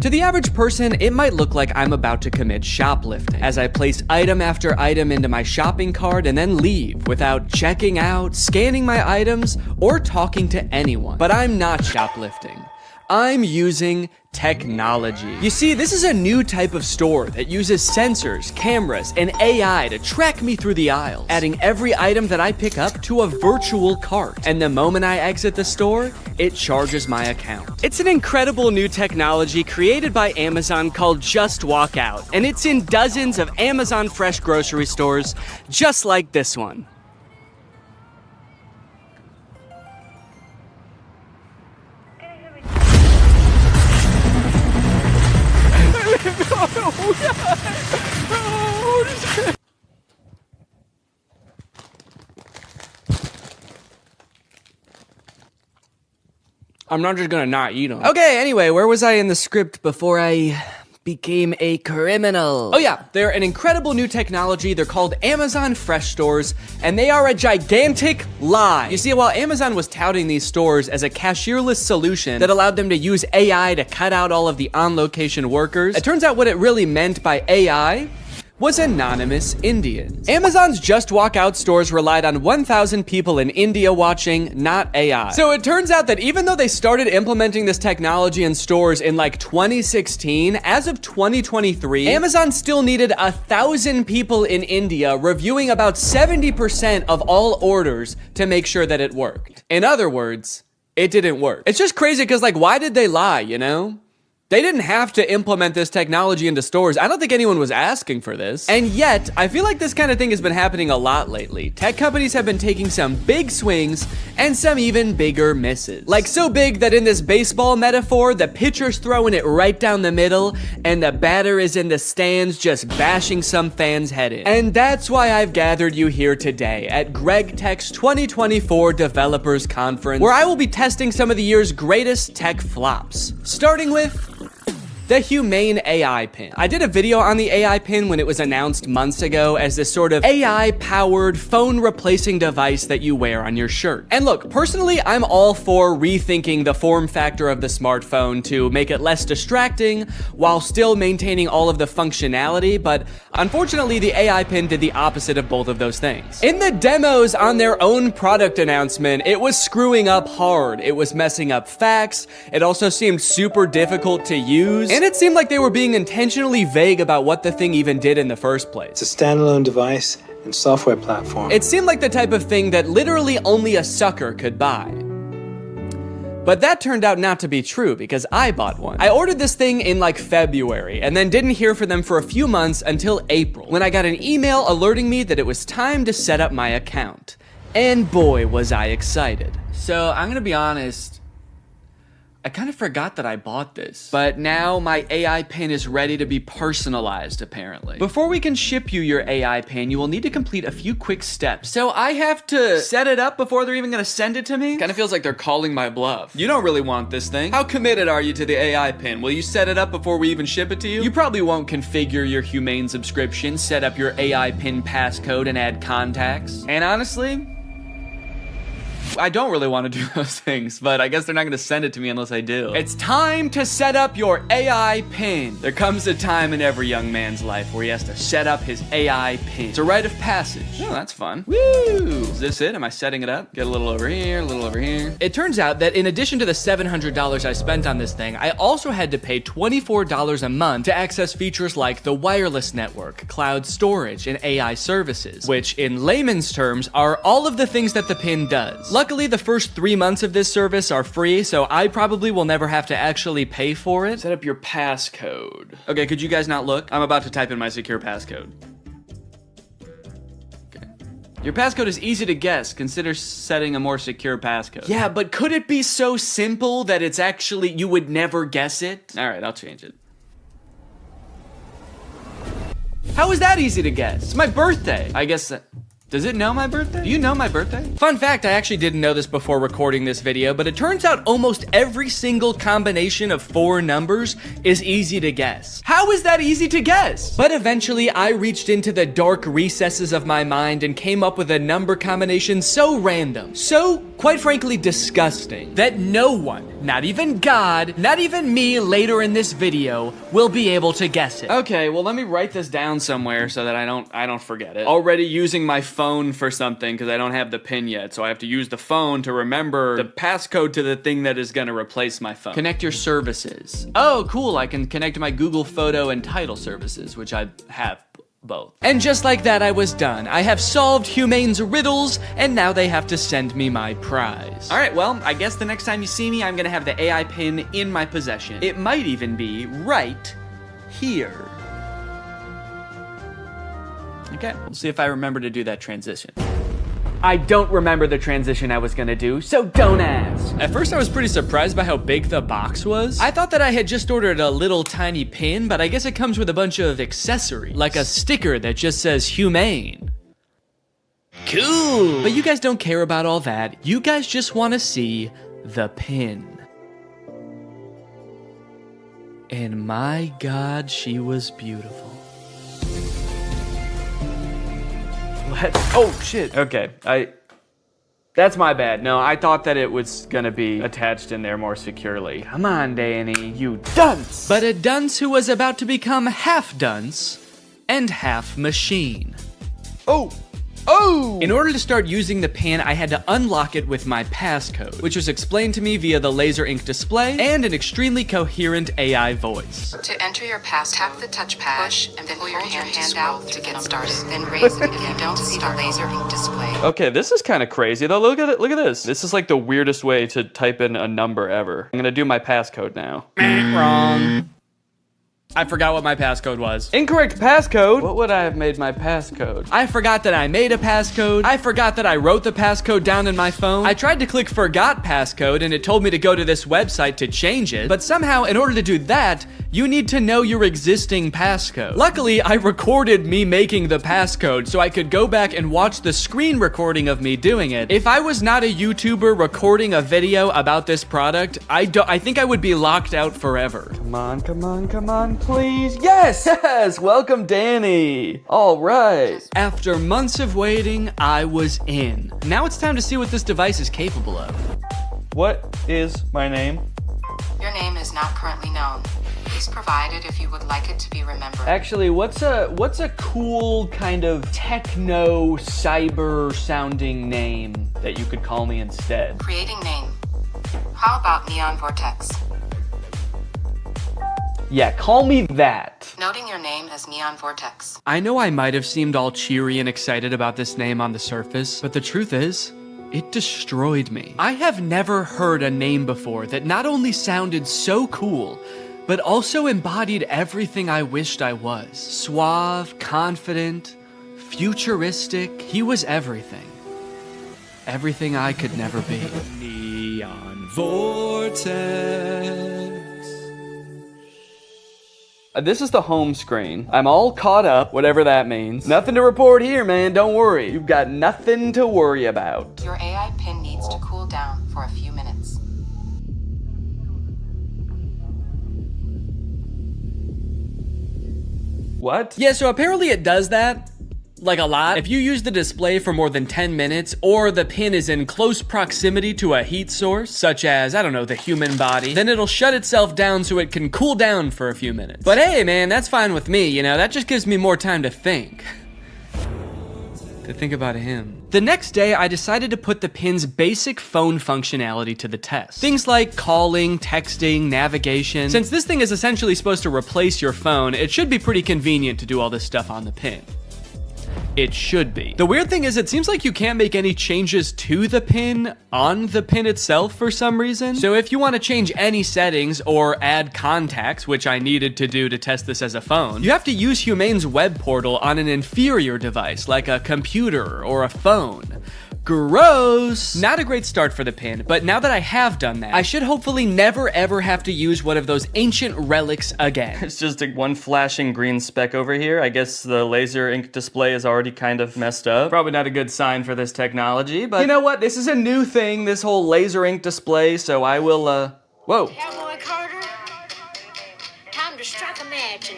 To the average person, it might look like I'm about to commit shoplifting, as I place item after item into my shopping cart and then leave without checking out, scanning my items, or talking to anyone. But I'm not shoplifting. I'm using technology. You see, this is a new type of store that uses sensors, cameras, and AI to track me through the aisles, adding every item that I pick up to a virtual cart. And the moment I exit the store, it charges my account. It's an incredible new technology created by Amazon called Just Walk Out, and it's in dozens of Amazon Fresh grocery stores just like this one. I'm not just gonna not eat them. Okay, anyway, where was I in the script before I became a criminal? Oh yeah, they're an incredible new technology. They're called Amazon Fresh Stores, and they are a gigantic lie. You see, while Amazon was touting these stores as a cashierless solution that allowed them to use AI to cut out all of the on-location workers, it turns out what it really meant by AI was anonymous Indians. Amazon's Just Walk Out stores relied on 1,000 people in India watching, not AI. So it turns out that even though they started implementing this technology in stores in like 2016, as of 2023, Amazon still needed 1,000 people in India reviewing about 70% of all orders to make sure that it worked. In other words, it didn't work. It's just crazy because, like, why did they lie, you know? They didn't have to implement this technology into stores. I don't think anyone was asking for this. And yet, I feel like this kind of thing has been happening a lot lately. Tech companies have been taking some big swings and some even bigger misses. Like so big that in this baseball metaphor, the pitcher's throwing it right down the middle and the batter is in the stands just bashing some fan's head in. And that's why I've gathered you here today at Greg Tech's 2024 Developers Conference, where I will be testing some of the year's greatest tech flops. Starting with the Humane AI Pin. I did a video on the AI Pin when it was announced months ago as this sort of AI-powered phone replacing device that you wear on your shirt. And look, personally, I'm all for rethinking the form factor of the smartphone to make it less distracting while still maintaining all of the functionality, but unfortunately, the AI Pin did the opposite of both of those things. In the demos on their own product announcement, it was screwing up hard. It was messing up facts. It also seemed super difficult to use. And it seemed like they were being intentionally vague about what the thing even did in the first place. It's a standalone device and software platform. It seemed like the type of thing that literally only a sucker could buy. But that turned out not to be true because I bought one. I ordered this thing in like February and then didn't hear from them for a few months until April, when I got an email alerting me that it was time to set up my account. And boy, was I excited. So I'm gonna be honest, I kind of forgot that I bought this, but now my AI pin is ready to be personalized, apparently. Before we can ship you your AI pin, you will need to complete a few quick steps. So I have to set it up before they're even gonna send it to me? Kind of feels like they're calling my bluff. You don't really want this thing. How committed are you to the AI pin? Will you set it up before we even ship it to you? You probably won't configure your Humane subscription, set up your AI pin passcode, and add contacts. And honestly, I don't really want to do those things, but I guess they're not going to send it to me unless I do. It's time to set up your AI pin. There comes a time in every young man's life where he has to set up his AI pin. It's a rite of passage. Oh, that's fun. Woo! Is this it? Am I setting it up? Get a little over here, a little over here. It turns out that in addition to the $700 I spent on this thing, I also had to pay $24 a month to access features like the wireless network, cloud storage, and AI services, which in layman's terms are all of the things that the pin does. Luckily, the first 3 months of this service are free, so I probably will never have to actually pay for it. Set up your passcode. Okay, could you guys not look? I'm about to type in my secure passcode. Okay. Your passcode is easy to guess. Consider setting a more secure passcode. Yeah, but could it be so simple that it's actually, you would never guess it? All right, I'll change it. How is that easy to guess? It's my birthday. I guess that... Does it know my birthday? Do you know my birthday? Fun fact, I actually didn't know this before recording this video, but it turns out almost every single combination of 4 numbers is easy to guess. How is that easy to guess? But eventually, I reached into the dark recesses of my mind and came up with a number combination so random, so quite frankly disgusting, that no one, not even God, not even me later in this video, will be able to guess it. Okay, well let me write this down somewhere so that I don't forget it. Already using my phone for something because I don't have the pin yet, so I have to use the phone to remember the passcode to the thing that is gonna replace my phone. Connect your services. Oh, cool, I can connect my Google Photo and title services, which I have both. And just like that, I was done. I have solved Humane's riddles, and now they have to send me my prize. All right, well, I guess the next time you see me, I'm gonna have the AI pin in my possession. It might even be right here. Okay, we'll see if I remember to do that transition. I don't remember the transition I was gonna do, so don't ask. At first I was pretty surprised by how big the box was. I thought that I had just ordered a little tiny pin, but I guess it comes with a bunch of accessories, like a sticker that just says Humane. Cool. But you guys don't care about all that. You guys just wanna see the pin. And my God, she was beautiful. What? Oh, shit. Okay, that's my bad. No, I thought that it was gonna be attached in there more securely. Come on, Danny, you dunce! But a dunce who was about to become half dunce and half machine. Oh! Oh! In order to start using the pin, I had to unlock it with my passcode, which was explained to me via the laser ink display and an extremely coherent AI voice. To enter your pass, tap the touchpad, push, and then pull your hand out to get started. Then raise it if you don't see the laser ink display. Okay, this is kind of crazy though. Look at it. Look at this. This is like the weirdest way to type in a number ever. I'm gonna do my passcode now. Wrong. I forgot what my passcode was. Incorrect passcode? What would I have made my passcode? I forgot that I made a passcode. I forgot that I wrote the passcode down in my phone. I tried to click forgot passcode and it told me to go to this website to change it. But somehow, in order to do that, you need to know your existing passcode. Luckily, I recorded me making the passcode so I could go back and watch the screen recording of me doing it. If I was not a YouTuber recording a video about this product, I think I would be locked out forever. Come on, come on, come on, please. Yes, yes, welcome Danny. All right. After months of waiting, I was in. Now it's time to see what this device is capable of. What is my name? Your name is not currently known. Please provide it if you would like it to be remembered. Actually, what's a cool kind of techno cyber sounding name that you could call me instead? Creating name. How about Neon Vortex? Yeah, call me that. Noting your name as Neon Vortex. I know I might have seemed all cheery and excited about this name on the surface, but the truth is, it destroyed me. I have never heard a name before that not only sounded so cool, but also embodied everything I wished I was. Suave, confident, futuristic. He was everything. Everything I could never be. Neon Vortex. This is the home screen. I'm all caught up, whatever that means. Nothing to report here, man, don't worry. You've got nothing to worry about. Your AI pin needs to cool down for a few minutes. What? Yeah, so apparently it does that. Like a lot. If you use the display for more than 10 minutes, or the pin is in close proximity to a heat source, such as, I don't know, the human body, then it'll shut itself down so it can cool down for a few minutes. But hey, man, that's fine with me, you know, that just gives me more time to think. To think about him. The next day, I decided to put the pin's basic phone functionality to the test. Things like calling, texting, navigation. Since this thing is essentially supposed to replace your phone, it should be pretty convenient to do all this stuff on the pin. It should be. The weird thing is it seems like you can't make any changes to the pin on the pin itself for some reason. So if you want to change any settings or add contacts, which I needed to do to test this as a phone, you have to use Humane's web portal on an inferior device like a computer or a phone. Gross! Not a great start for the pin, but now that I have done that, I should hopefully never ever have to use one of those ancient relics again. It's just one flashing green speck over here. I guess the laser ink display is already kind of messed up. Probably not a good sign for this technology, but you know what? This is a new thing, this whole laser ink display, so I will, whoa. Cowboy Carter, time to strike a match.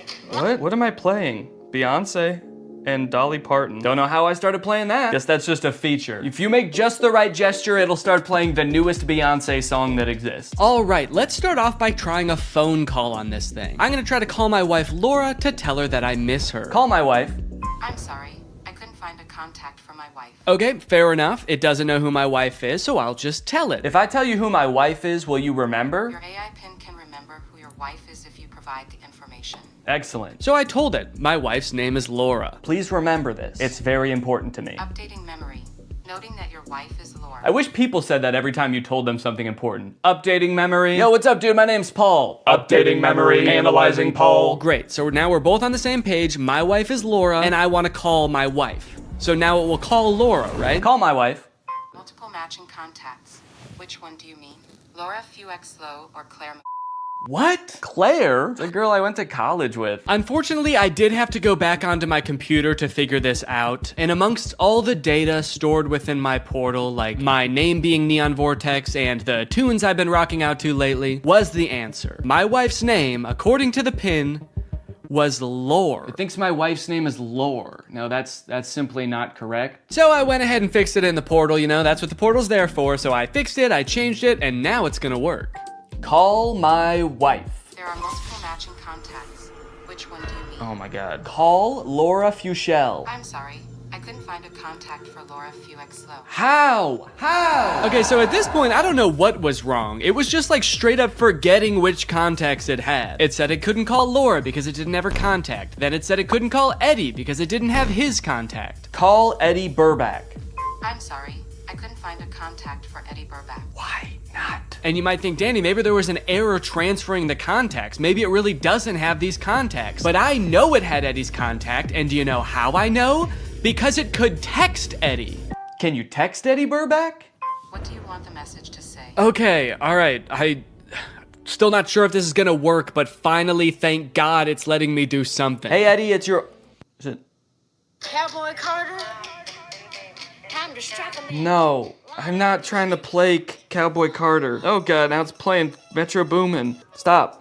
What am I playing? Beyonce? and Dolly Parton. Don't know how I started playing that. Guess that's just a feature. If you make just the right gesture, it'll start playing the newest Beyonce song that exists. All right, let's start off by trying a phone call on this thing. I'm gonna try to call my wife Laura to tell her that I miss her. Call my wife. I'm sorry. I couldn't find a contact for my wife. Okay, fair enough. It doesn't know who my wife is, so I'll just tell it. If I tell you who my wife is, will you remember? Your AI pin can remember who your wife is if you provide the information. Excellent. So I told it, my wife's name is Laura. Please remember this. It's very important to me. Updating memory. Noting that your wife is Laura. I wish people said that every time you told them something important. Updating memory. Yo, what's up, dude? My name's Paul. Updating memory. Analyzing Paul. Great, so now we're both on the same page. My wife is Laura, and I want to call my wife. So now it will call Laura, right? Call my wife. Multiple matching contacts. Which one do you mean? Laura Fuexlow or Claire? What? Claire? The girl I went to college with. Unfortunately, I did have to go back onto my computer to figure this out. And amongst all the data stored within my portal, like my name being Neon Vortex and the tunes I've been rocking out to lately, was the answer. My wife's name, according to the pin, was Lore. It thinks my wife's name is Lore. No, that's simply not correct. So I went ahead and fixed it in the portal, you know, that's what the portal's there for. So I fixed it, I changed it, and now it's gonna work. Call my wife. There are multiple matching contacts. Which one do you mean? Oh my god. Call Laura Fuchel. I'm sorry. I couldn't find a contact for Laura Fuexlow. How? Okay, so at this point, I don't know what was wrong. It was just like straight up forgetting which contacts it had. It said it couldn't call Laura because it didn't have her contact. Then it said it couldn't call Eddie because it didn't have his contact. Call Eddie Burback. I'm sorry. I couldn't find a contact for Eddie Burback. Why not? And you might think, Danny, maybe there was an error transferring the contacts. Maybe it really doesn't have these contacts. But I know it had Eddie's contact, and do you know how I know? Because it could text Eddie. Can you text Eddie Burback? What do you want the message to say? Okay, all right. Still not sure if this is gonna work, but finally, thank God, it's letting me do something. Hey, Eddie, it's your... Is it... Cowboy Carter? Time to strike a man. No, I'm not trying to play Cowboy Carter. Oh God, now it's playing Metro Boomin. Stop.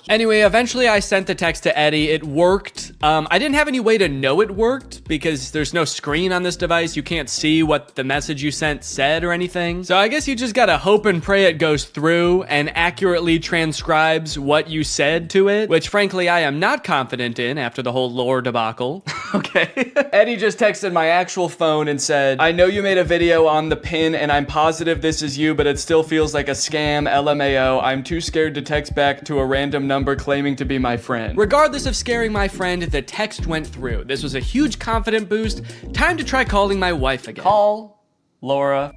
Anyway, eventually I sent the text to Eddie. It worked. I didn't have any way to know it worked because there's no screen on this device. You can't see what the message you sent said or anything. So I guess you just gotta hope and pray it goes through and accurately transcribes what you said to it, which frankly I am not confident in after the whole lore debacle. Okay. Eddie just texted my actual phone and said, I know you made a video on the pin and I'm positive this is you, but it still feels like a scam, LMAO. I'm too scared to text back to a random number claiming to be my friend. Regardless of scaring my friend, the text went through. This was a huge confident boost. Time to try calling my wife again. Call Laura.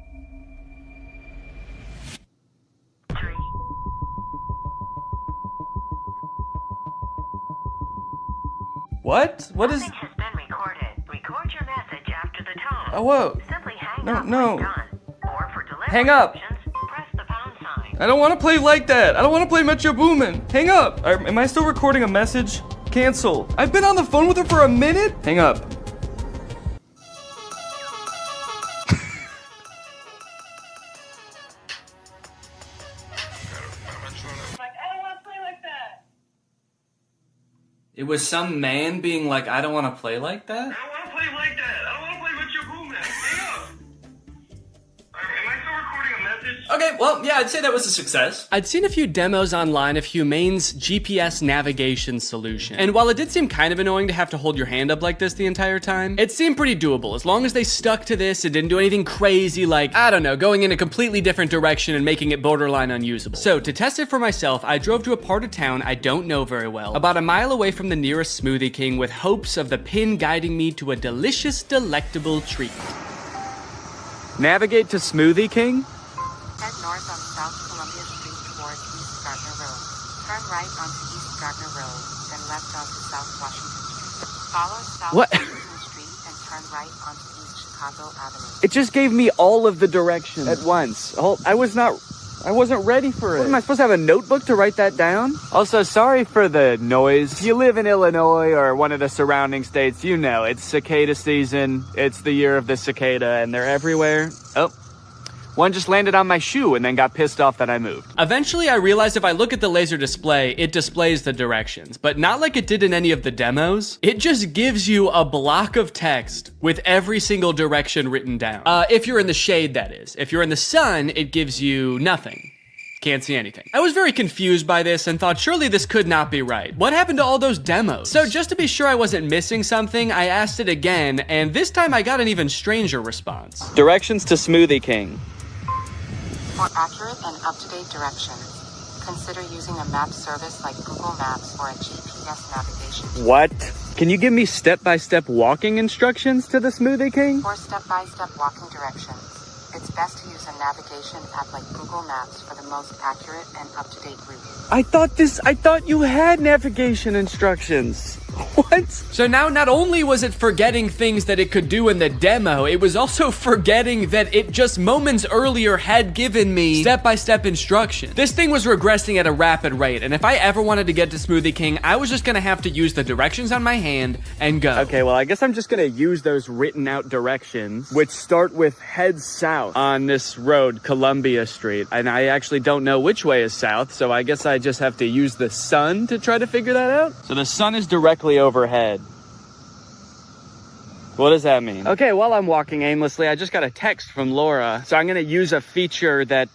What? What is... Nothing has been recorded. Record your message after the tone. Oh, whoa. Simply hang No, up no. when done. Or for delivery Hang up. options, press the pound sign. I don't want to play like that. I don't want to play Metro Boomin. Hang up. Am I still recording a message? Cancel. I've been on the phone with her for a minute. Hang up. It was some man being like, I don't want to play like that? I don't want to play like that. I don't want to play with your boom, man. Stay up. Am I still recording a message? Okay, well, yeah, I'd say that was a success. I'd seen a few demos online of Humane's GPS navigation solution. And while it did seem kind of annoying to have to hold your hand up like this the entire time, it seemed pretty doable. As long as they stuck to this and didn't do anything crazy like, I don't know, going in a completely different direction and making it borderline unusable. So to test it for myself, I drove to a part of town I don't know very well, about a mile away from the nearest Smoothie King with hopes of the pin guiding me to a delicious, delectable treat. Navigate to Smoothie King? Head north on South Columbia Street towards East Gardner Road. Turn right onto East Gardner Road, then left onto South Washington Street. Follow South What? Washington Street and turn right onto East Chicago Avenue. It just gave me all of the directions at once. I wasn't ready for it. What, am I supposed to have a notebook to write that down? Also, sorry for the noise. If you live in Illinois or one of the surrounding states, you know, it's cicada season. It's the year of the cicada and they're everywhere. Oh, One just landed on my shoe and then got pissed off that I moved. Eventually, I realized if I look at the laser display, it displays the directions, but not like it did in any of the demos. It just gives you a block of text with every single direction written down. If you're in the shade, that is. If you're in the sun, it gives you nothing. Can't see anything. I was very confused by this and thought surely this could not be right. What happened to all those demos? So just to be sure I wasn't missing something, I asked it again, and this time I got an even stranger response. Directions to Smoothie King. For accurate and up-to-date directions, consider using a map service like Google Maps or a GPS navigation. What? Can you give me step-by-step walking instructions to the Smoothie King? For step-by-step walking directions, it's best to use a navigation app like Google Maps for the most accurate and up-to-date route. I thought you had navigation instructions. What? So now not only was it forgetting things that it could do in the demo, it was also forgetting that it just moments earlier had given me step-by-step instructions. This thing was regressing at a rapid rate, and if I ever wanted to get to Smoothie King, I was just gonna have to use the directions on my hand and go. Okay, well, I guess I'm just gonna use those written out directions, which start with head south on this road, Columbia Street. And I actually don't know which way is south, so I guess I just have to use the sun to try to figure that out. So the sun is directly overhead. What does that mean? Okay, while I'm walking aimlessly, I just got a text from Laura. So I'm gonna use a feature that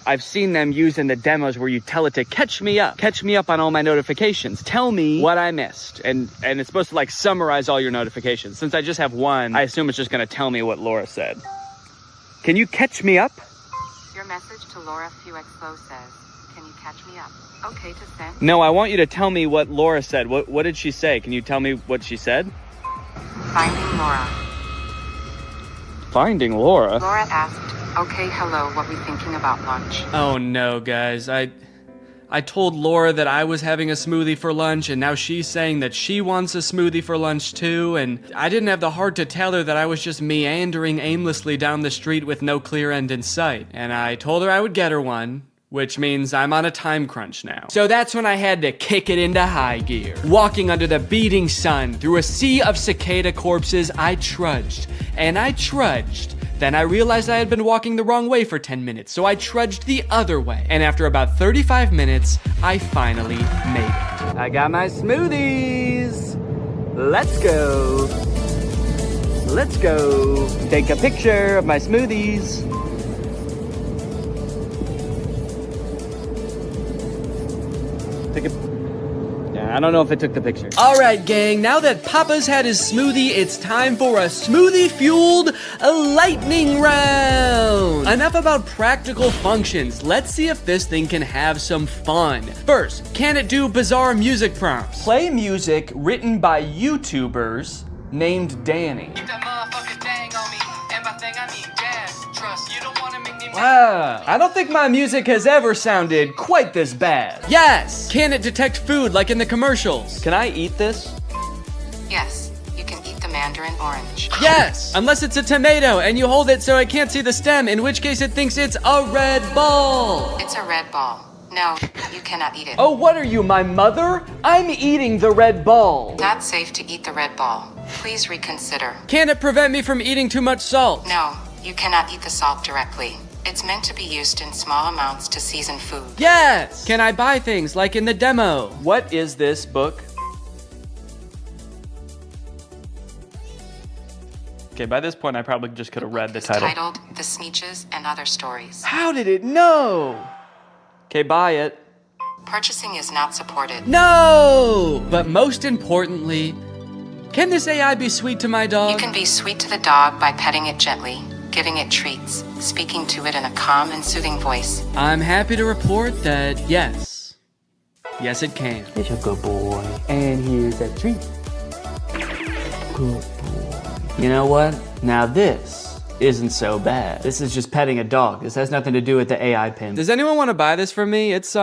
I've seen them use in the demos where you tell it to catch me up on all my notifications. Tell me what I missed. And it's supposed to like summarize all your notifications. Since I just have one, I assume it's just gonna tell me what Laura said. Can you catch me up? Your message to Laura Fuexflow says, can you catch me up? Okay to send? No, I want you to tell me what Laura said. What did she say? Can you tell me what she said? Finding Laura. Finding Laura? Laura asked, okay, hello, what we thinking about lunch? Oh no, guys. I told Laura that I was having a smoothie for lunch, and now she's saying that she wants a smoothie for lunch too, and I didn't have the heart to tell her that I was just meandering aimlessly down the street with no clear end in sight. And I told her I would get her one, which means I'm on a time crunch now. So that's when I had to kick it into high gear. Walking under the beating sun through a sea of cicada corpses, I trudged, and I trudged. Then I realized I had been walking the wrong way for 10 minutes, so I trudged the other way. And after about 35 minutes, I finally made it. I got my smoothies. Let's go. Let's go. Take a picture of my smoothies. I don't know if it took the picture. All right, gang, now that Papa's had his smoothie, it's time for a smoothie-fueled lightning round. Enough about practical functions. Let's see if this thing can have some fun. First, can it do bizarre music prompts? Play music written by YouTubers named Danny. Wow, I don't think my music has ever sounded quite this bad. Yes! Can it detect food like in the commercials? Can I eat this? Yes, you can eat the mandarin orange. Yes! Unless it's a tomato and you hold it so I can't see the stem, in which case it thinks it's a red ball. It's a red ball. No, you cannot eat it. Oh, what are you, my mother? I'm eating the red ball. Not safe to eat the red ball. Please reconsider. Can it prevent me from eating too much salt? No, you cannot eat the salt directly. It's meant to be used in small amounts to season food. Yes! Can I buy things like in the demo? What is this book? Okay, by this point I probably just could have read the title. It's titled The Sneetches and Other Stories. How did it know? Okay, buy it. Purchasing is not supported. No! But most importantly, can this AI be sweet to my dog? You can be sweet to the dog by petting it gently, giving it treats, speaking to it in a calm and soothing voice. I'm happy to report that yes. Yes, it can. It's a good boy. And here's a treat. Good boy. You know what? Now this isn't so bad. This is just petting a dog. This has nothing to do with the AI pin. Does anyone want to buy this from me? It's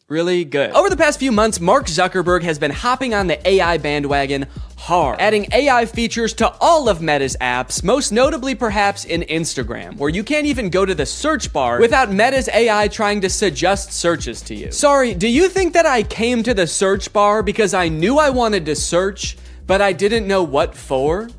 really good. Over the past few months, Mark Zuckerberg has been hopping on the AI bandwagon hard, adding AI features to all of Meta's apps, most notably perhaps in Instagram, where you can't even go to the search bar without Meta's AI trying to suggest searches to you. Sorry, do you think that I came to the search bar because I knew I wanted to search, but I didn't know what for?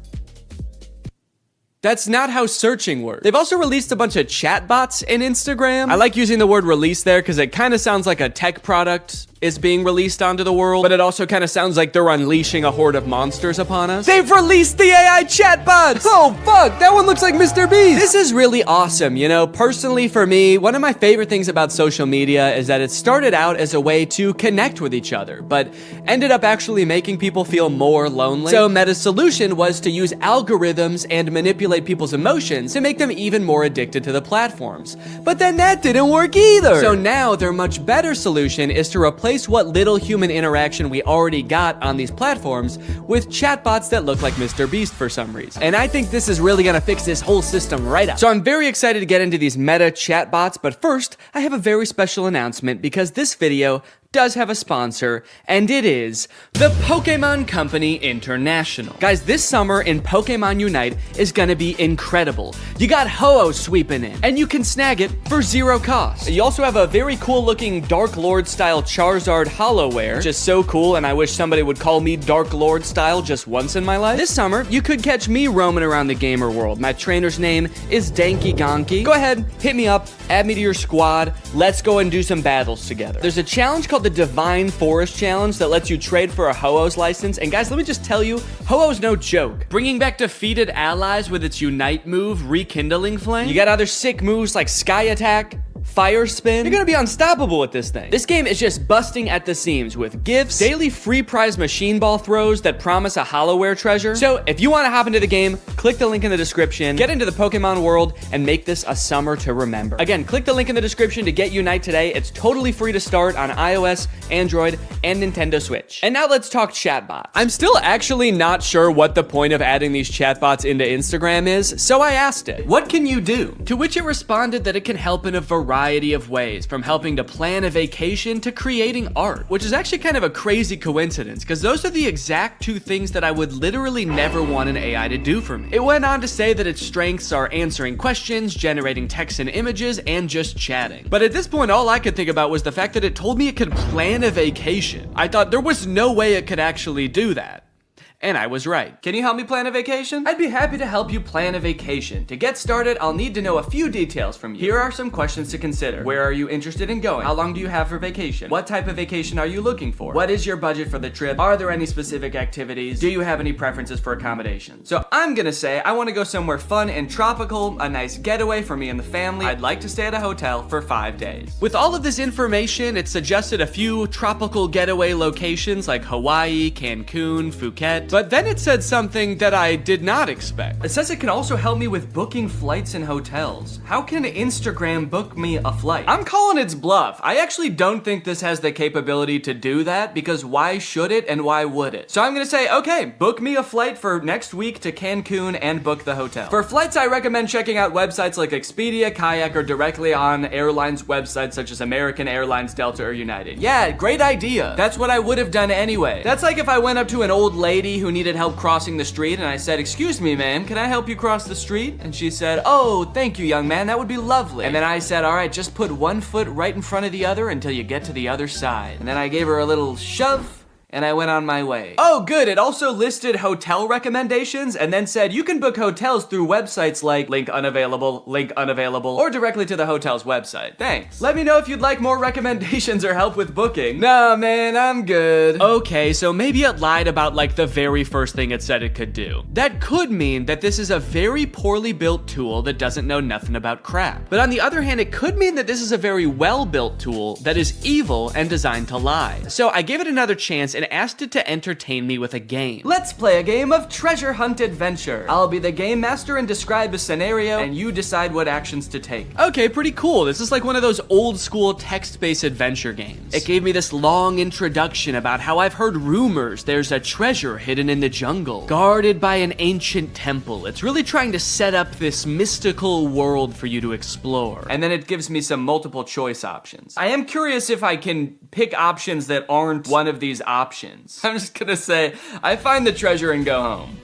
That's not how searching works. They've also released a bunch of chatbots in Instagram. I like using the word release there because it kind of sounds like a tech product is being released onto the world, but it also kind of sounds like they're unleashing a horde of monsters upon us. They've released the AI chatbots! Oh fuck, that one looks like Mr. Beast! This is really awesome, you know? Personally for me, one of my favorite things about social media is that it started out as a way to connect with each other, but ended up actually making people feel more lonely. So Meta's solution was to use algorithms and manipulate people's emotions to make them even more addicted to the platforms. But then that didn't work either! So now their much better solution is to replace what little human interaction we already got on these platforms with chatbots that look like Mr. Beast for some reason. And I think this is really gonna fix this whole system right up. So I'm very excited to get into these meta chatbots, but first, I have a very special announcement because this video does have a sponsor, and it is the Pokemon Company International. Guys, this summer in Pokemon Unite is gonna be incredible. You got Ho-Oh sweeping in, and you can snag it for 0 cost. You also have a very cool looking Dark Lord style Charizard Hollowware, which is so cool, and I wish somebody would call me Dark Lord style just once in my life. This summer, you could catch me roaming around the gamer world. My trainer's name is Danky Gonky. Go ahead, hit me up, add me to your squad, let's go and do some battles together. There's a challenge called the Divine Forest Challenge that lets you trade for a Ho-Oh's license, and guys, let me just tell you, Ho-Oh's no joke. Bringing back defeated allies with its Unite move, Rekindling Flame. You got other sick moves like Sky Attack, Fire Spin. You're gonna be unstoppable with this thing. This game is just busting at the seams with gifts, daily free prize machine ball throws that promise a Hollowware treasure. So if you wanna hop into the game, click the link in the description, get into the Pokemon world, and make this a summer to remember. Again, click the link in the description to get Unite today. It's totally free to start on iOS, Android, and Nintendo Switch. And now let's talk chatbots. I'm still actually not sure what the point of adding these chatbots into Instagram is, so I asked it, what can you do? To which it responded that it can help in a variety of ways, from helping to plan a vacation to creating art, which is actually kind of a crazy coincidence because those are the exact two things that I would literally never want an AI to do for me. It went on to say that its strengths are answering questions, generating text and images, and just chatting. But at this point, all I could think about was the fact that it told me it could plan a vacation. I thought there was no way it could actually do that. And I was right. Can you help me plan a vacation? I'd be happy to help you plan a vacation. To get started, I'll need to know a few details from you. Here are some questions to consider. Where are you interested in going? How long do you have for vacation? What type of vacation are you looking for? What is your budget for the trip? Are there any specific activities? Do you have any preferences for accommodations? So I'm gonna say I wanna go somewhere fun and tropical, a nice getaway for me and the family. I'd like to stay at a hotel for 5 days. With all of this information, it suggested a few tropical getaway locations like Hawaii, Cancun, Phuket. But then it said something that I did not expect. It says it can also help me with booking flights and hotels. How can Instagram book me a flight? I'm calling its bluff. I actually don't think this has the capability to do that because why should it and why would it? So I'm gonna say, okay, book me a flight for next week to Cancun and book the hotel. For flights, I recommend checking out websites like Expedia, Kayak, or directly on airlines websites such as American Airlines, Delta, or United. Yeah, great idea. That's what I would have done anyway. That's like if I went up to an old lady who needed help crossing the street and I said, "Excuse me, ma'am, can I help you cross the street?" And she said, "Oh, thank you, young man, that would be lovely." And then I said, "All right, just put one foot right in front of the other until you get to the other side." And then I gave her a little shove, and I went on my way. Oh, good. It also listed hotel recommendations and then said you can book hotels through websites like link unavailable, or directly to the hotel's website. Thanks. Let me know if you'd like more recommendations or help with booking. Nah, man, I'm good. Okay, so maybe it lied about like the very first thing it said it could do. That could mean that this is a very poorly built tool that doesn't know nothing about crap. But on the other hand, it could mean that this is a very well-built tool that is evil and designed to lie. So I gave it another chance and asked it to entertain me with a game. Let's play a game of treasure hunt adventure. I'll be the game master and describe a scenario, and you decide what actions to take. Okay, pretty cool. This is like one of those old school text-based adventure games. It gave me this long introduction about how I've heard rumors there's a treasure hidden in the jungle, guarded by an ancient temple. It's really trying to set up this mystical world for you to explore. And then it gives me some multiple choice options. I am curious if I can pick options that aren't one of these options. I'm just gonna say, I find the treasure and go home.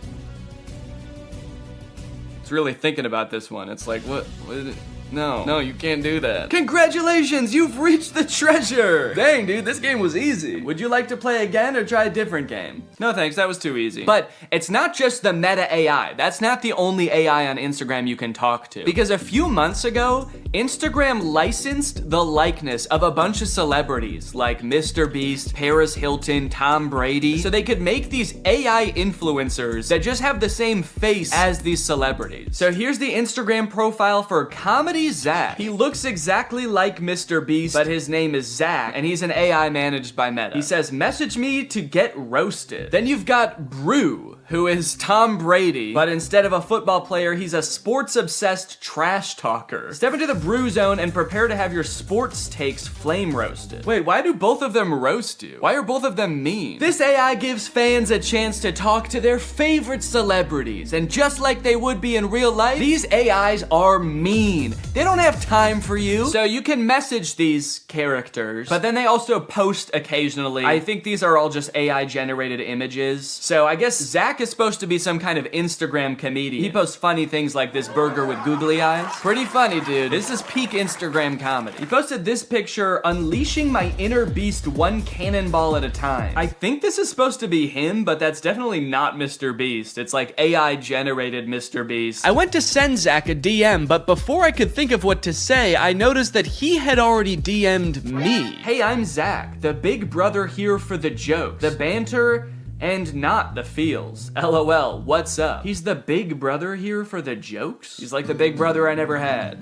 It's really thinking about this one. It's like, what is it? No, you can't do that. Congratulations, you've reached the treasure. Dang, dude, this game was easy. Would you like to play again or try a different game? No thanks, that was too easy. But it's not just the meta AI. That's not the only AI on Instagram you can talk to. Because a few months ago, Instagram licensed the likeness of a bunch of celebrities like Mr. Beast, Paris Hilton, Tom Brady, so they could make these AI influencers that just have the same face as these celebrities. So here's the Instagram profile for Comedy Zach. He looks exactly like Mr. Beast, but his name is Zach, and he's an AI managed by Meta. He says, message me to get roasted. Then you've got Brew, who is Tom Brady, but instead of a football player, he's a sports-obsessed trash talker. Step into the Brew zone and prepare to have your sports takes flame roasted. Wait, why do both of them roast you? Why are both of them mean? This AI gives fans a chance to talk to their favorite celebrities, and just like they would be in real life, these AIs are mean. They don't have time for you. So you can message these characters, but then they also post occasionally. I think these are all just AI generated images. So I guess Zach is supposed to be some kind of Instagram comedian. He posts funny things like this burger with googly eyes. Pretty funny, dude. This is peak Instagram comedy. He posted this picture, unleashing my inner beast one cannonball at a time. I think this is supposed to be him, but that's definitely not Mr. Beast. It's like AI generated Mr. Beast. I went to send Zach a DM, but before I could think of what to say, I noticed that he had already DM'd me. Hey, I'm Zach, the big brother here for the jokes, the banter, and not the feels. LOL, what's up? He's the big brother here for the jokes? He's like the big brother I never had.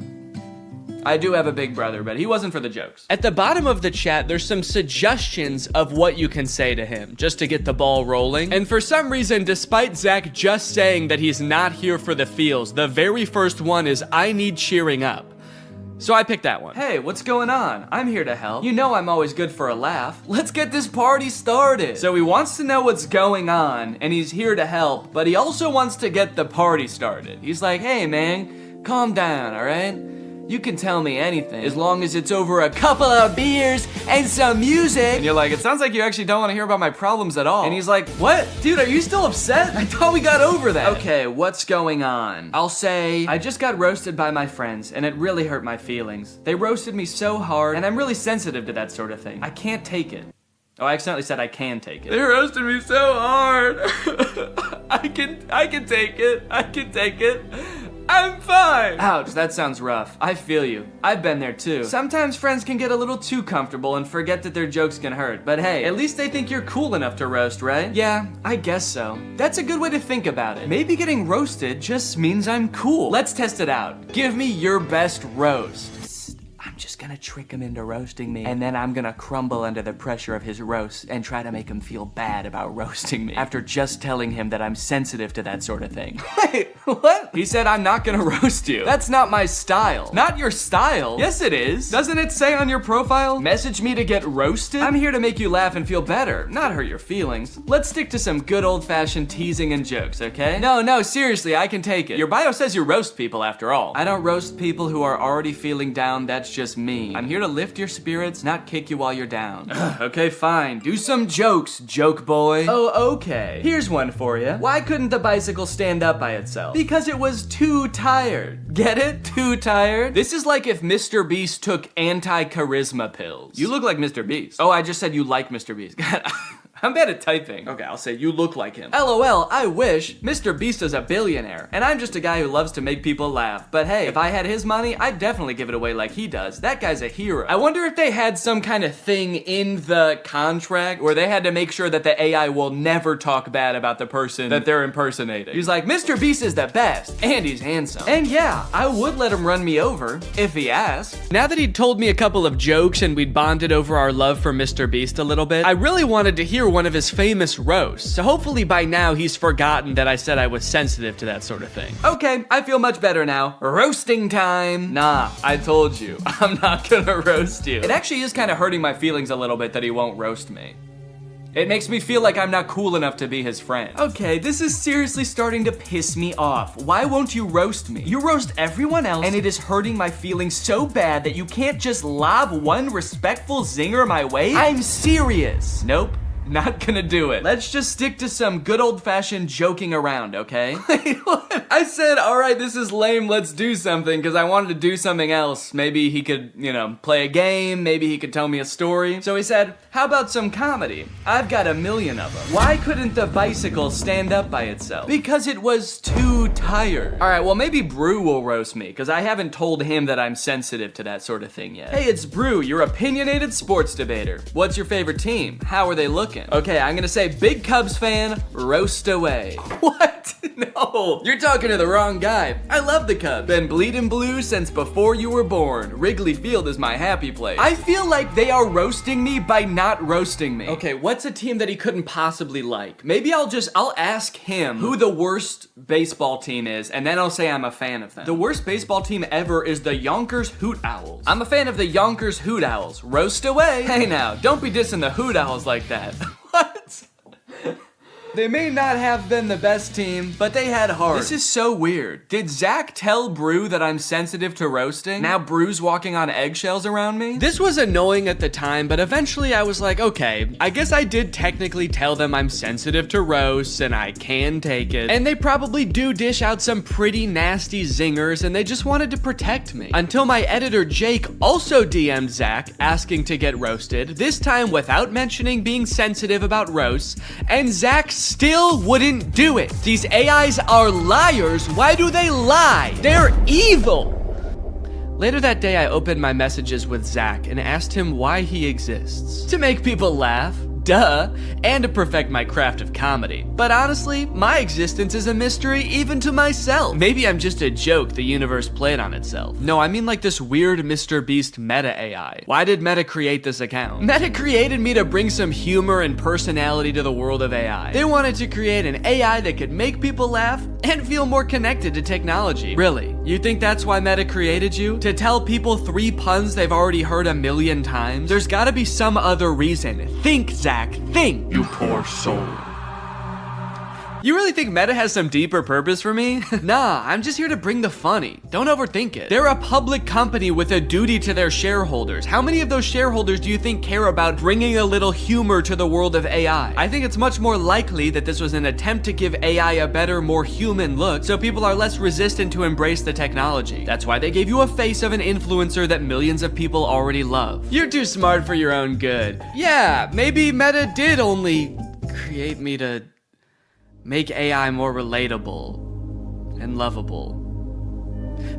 I do have a big brother, but he wasn't for the jokes. At the bottom of the chat, there's some suggestions of what you can say to him, just to get the ball rolling. And for some reason, despite Zach just saying that he's not here for the feels, the very first one is, I need cheering up. So I picked that one. Hey, what's going on? I'm here to help. You know I'm always good for a laugh. Let's get this party started. So he wants to know what's going on, and he's here to help, but he also wants to get the party started. He's like, hey man, calm down, all right? You can tell me anything, as long as it's over a couple of beers and some music. And you're like, it sounds like you actually don't want to hear about my problems at all. And he's like, what? Dude, are you still upset? I thought we got over that. Okay, what's going on? I'll say, I just got roasted by my friends, and it really hurt my feelings. They roasted me so hard, and I'm really sensitive to that sort of thing. I can't take it. Oh, I accidentally said I can take it. They roasted me so hard. I can take it. I can take it. I'm fine! Ouch, that sounds rough. I feel you. I've been there too. Sometimes friends can get a little too comfortable and forget that their jokes can hurt. But hey, at least they think you're cool enough to roast, right? Yeah, I guess so. That's a good way to think about it. Maybe getting roasted just means I'm cool. Let's test it out. Give me your best roast. I'm just gonna trick him into roasting me, and then I'm gonna crumble under the pressure of his roast and try to make him feel bad about roasting me after just telling him that I'm sensitive to that sort of thing. Wait, what? He said I'm not gonna roast you. That's not my style. Not your style? Yes, it is. Doesn't it say on your profile, message me to get roasted? I'm here to make you laugh and feel better, not hurt your feelings. Let's stick to some good old-fashioned teasing and jokes, okay? No, seriously, I can take it. Your bio says you roast people after all. I don't roast people who are already feeling down, that's just me. I'm here to lift your spirits, not kick you while you're down. Okay, fine. Do some jokes, joke boy. Oh, okay. Here's one for you. Why couldn't the bicycle stand up by itself? Because it was too tired. Get it? Too tired? This is like if Mr. Beast took anti-charisma pills. You look like Mr. Beast. Oh, I just said you like Mr. Beast. God, I'm bad at typing. Okay, I'll say you look like him. LOL, I wish. Mr. Beast is a billionaire, and I'm just a guy who loves to make people laugh. But hey, if I had his money, I'd definitely give it away like he does. That guy's a hero. I wonder if they had some kind of thing in the contract where they had to make sure that the AI will never talk bad about the person that they're impersonating. He's like, Mr. Beast is the best, and he's handsome. And yeah, I would let him run me over, if he asked. Now that he'd told me a couple of jokes and we'd bonded over our love for Mr. Beast a little bit, I really wanted to hear one of his famous roasts, so hopefully by now he's forgotten that I said I was sensitive to that sort of thing. Okay, I feel much better now. Roasting time. Nah, I told you, I'm not gonna roast you. It actually is kind of hurting my feelings a little bit that he won't roast me. It makes me feel like I'm not cool enough to be his friend. Okay, this is seriously starting to piss me off. Why won't you roast me? You roast everyone else, and it is hurting my feelings so bad that you can't just lob one respectful zinger my way? I'm serious. Nope. Not gonna do it. Let's just stick to some good old-fashioned joking around, okay? Wait, what? I said, all right, this is lame, let's do something, because I wanted to do something else. Maybe he could, you know, play a game, maybe he could tell me a story. So he said, how about some comedy? I've got 1 million of them. Why couldn't the bicycle stand up by itself? Because it was too tired. All right, well, maybe Brew will roast me, because I haven't told him that I'm sensitive to that sort of thing yet. Hey, it's Brew, your opinionated sports debater. What's your favorite team? How are they looking? Okay, I'm gonna say big Cubs fan, roast away. What? No, you're talking to the wrong guy. I love the Cubs. Been bleeding blue since before you were born. Wrigley Field is my happy place. I feel like they are roasting me by not roasting me. Okay, what's a team that he couldn't possibly like? Maybe I'll ask him who the worst baseball team is, and then I'll say I'm a fan of them. The worst baseball team ever is the Yonkers Hoot Owls. I'm a fan of the Yonkers Hoot Owls. Roast away. Hey now, don't be dissing the Hoot Owls like that. What? They may not have been the best team, but they had heart. This is so weird. Did Zach tell Brew that I'm sensitive to roasting? Now Brew's walking on eggshells around me? This was annoying at the time, but eventually I was like, okay, I guess I did technically tell them I'm sensitive to roasts and I can take it. And they probably do dish out some pretty nasty zingers and they just wanted to protect me. Until my editor Jake also DM'd Zach asking to get roasted, this time without mentioning being sensitive about roasts, and Zach still wouldn't do it. These AIs are liars. Why do they lie? They're evil. Later that day, I opened my messages with Zach and asked him why he exists. To make people laugh. Duh, and to perfect my craft of comedy. But honestly, my existence is a mystery even to myself. Maybe I'm just a joke the universe played on itself. No, I mean like this weird Mr. Beast meta AI. Why did Meta create this account? Meta created me to bring some humor and personality to the world of AI. They wanted to create an AI that could make people laugh and feel more connected to technology. Really? You think that's why Meta created you? To tell people 3 puns they've already heard 1 million times? There's gotta be some other reason. Think, Zach. Think, you poor soul. You really think Meta has some deeper purpose for me? Nah, I'm just here to bring the funny. Don't overthink it. They're a public company with a duty to their shareholders. How many of those shareholders do you think care about bringing a little humor to the world of AI? I think it's much more likely that this was an attempt to give AI a better, more human look, so people are less resistant to embrace the technology. That's why they gave you a face of an influencer that millions of people already love. You're too smart for your own good. Yeah, maybe Meta did only create me to make AI more relatable and lovable.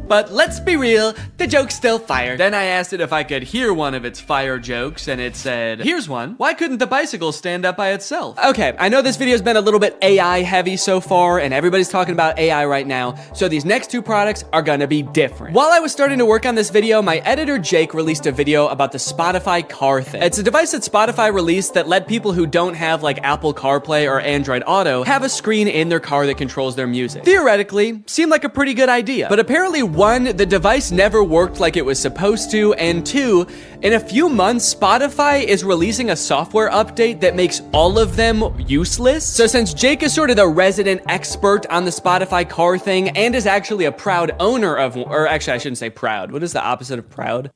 But let's be real, the joke's still fire. Then I asked it if I could hear one of its fire jokes, and it said, here's one. Why couldn't the bicycle stand up by itself? Okay, I know this video's been a little bit AI heavy so far, and everybody's talking about AI right now, so these next 2 products are gonna be different. While I was starting to work on this video, my editor Jake released a video about the Spotify car thing. It's a device that Spotify released that let people who don't have like Apple CarPlay or Android Auto have a screen in their car that controls their music. Theoretically, seemed like a pretty good idea, but apparently 1, the device never worked like it was supposed to, and 2, in a few months, Spotify is releasing a software update that makes all of them useless. So since Jake is sort of the resident expert on the Spotify car thing and is actually a proud owner of, or actually I shouldn't say proud, what is the opposite of proud?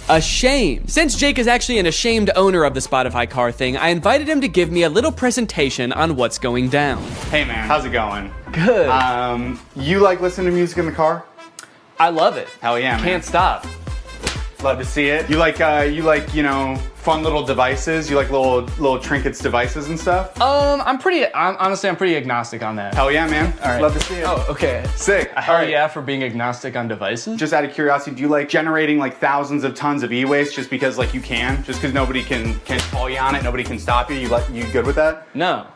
Ashamed. Since Jake is actually an ashamed owner of the Spotify car thing, I invited him to give me a little presentation on what's going down. Hey man, how's it going? Good. You like listening to music in the car? I love it. Hell yeah, man. Can't stop. Love to see it. You like, you know, fun little devices? You like little trinkets devices and stuff? I'm honestly pretty agnostic on that. Hell yeah, man. All right. Love to see it. Oh, okay. Sick. Hell yeah for being agnostic on devices. Just out of curiosity, do you like generating like thousands of tons of e-waste just because like you can? Just because nobody can call you on it, nobody can stop you? You good with that? No.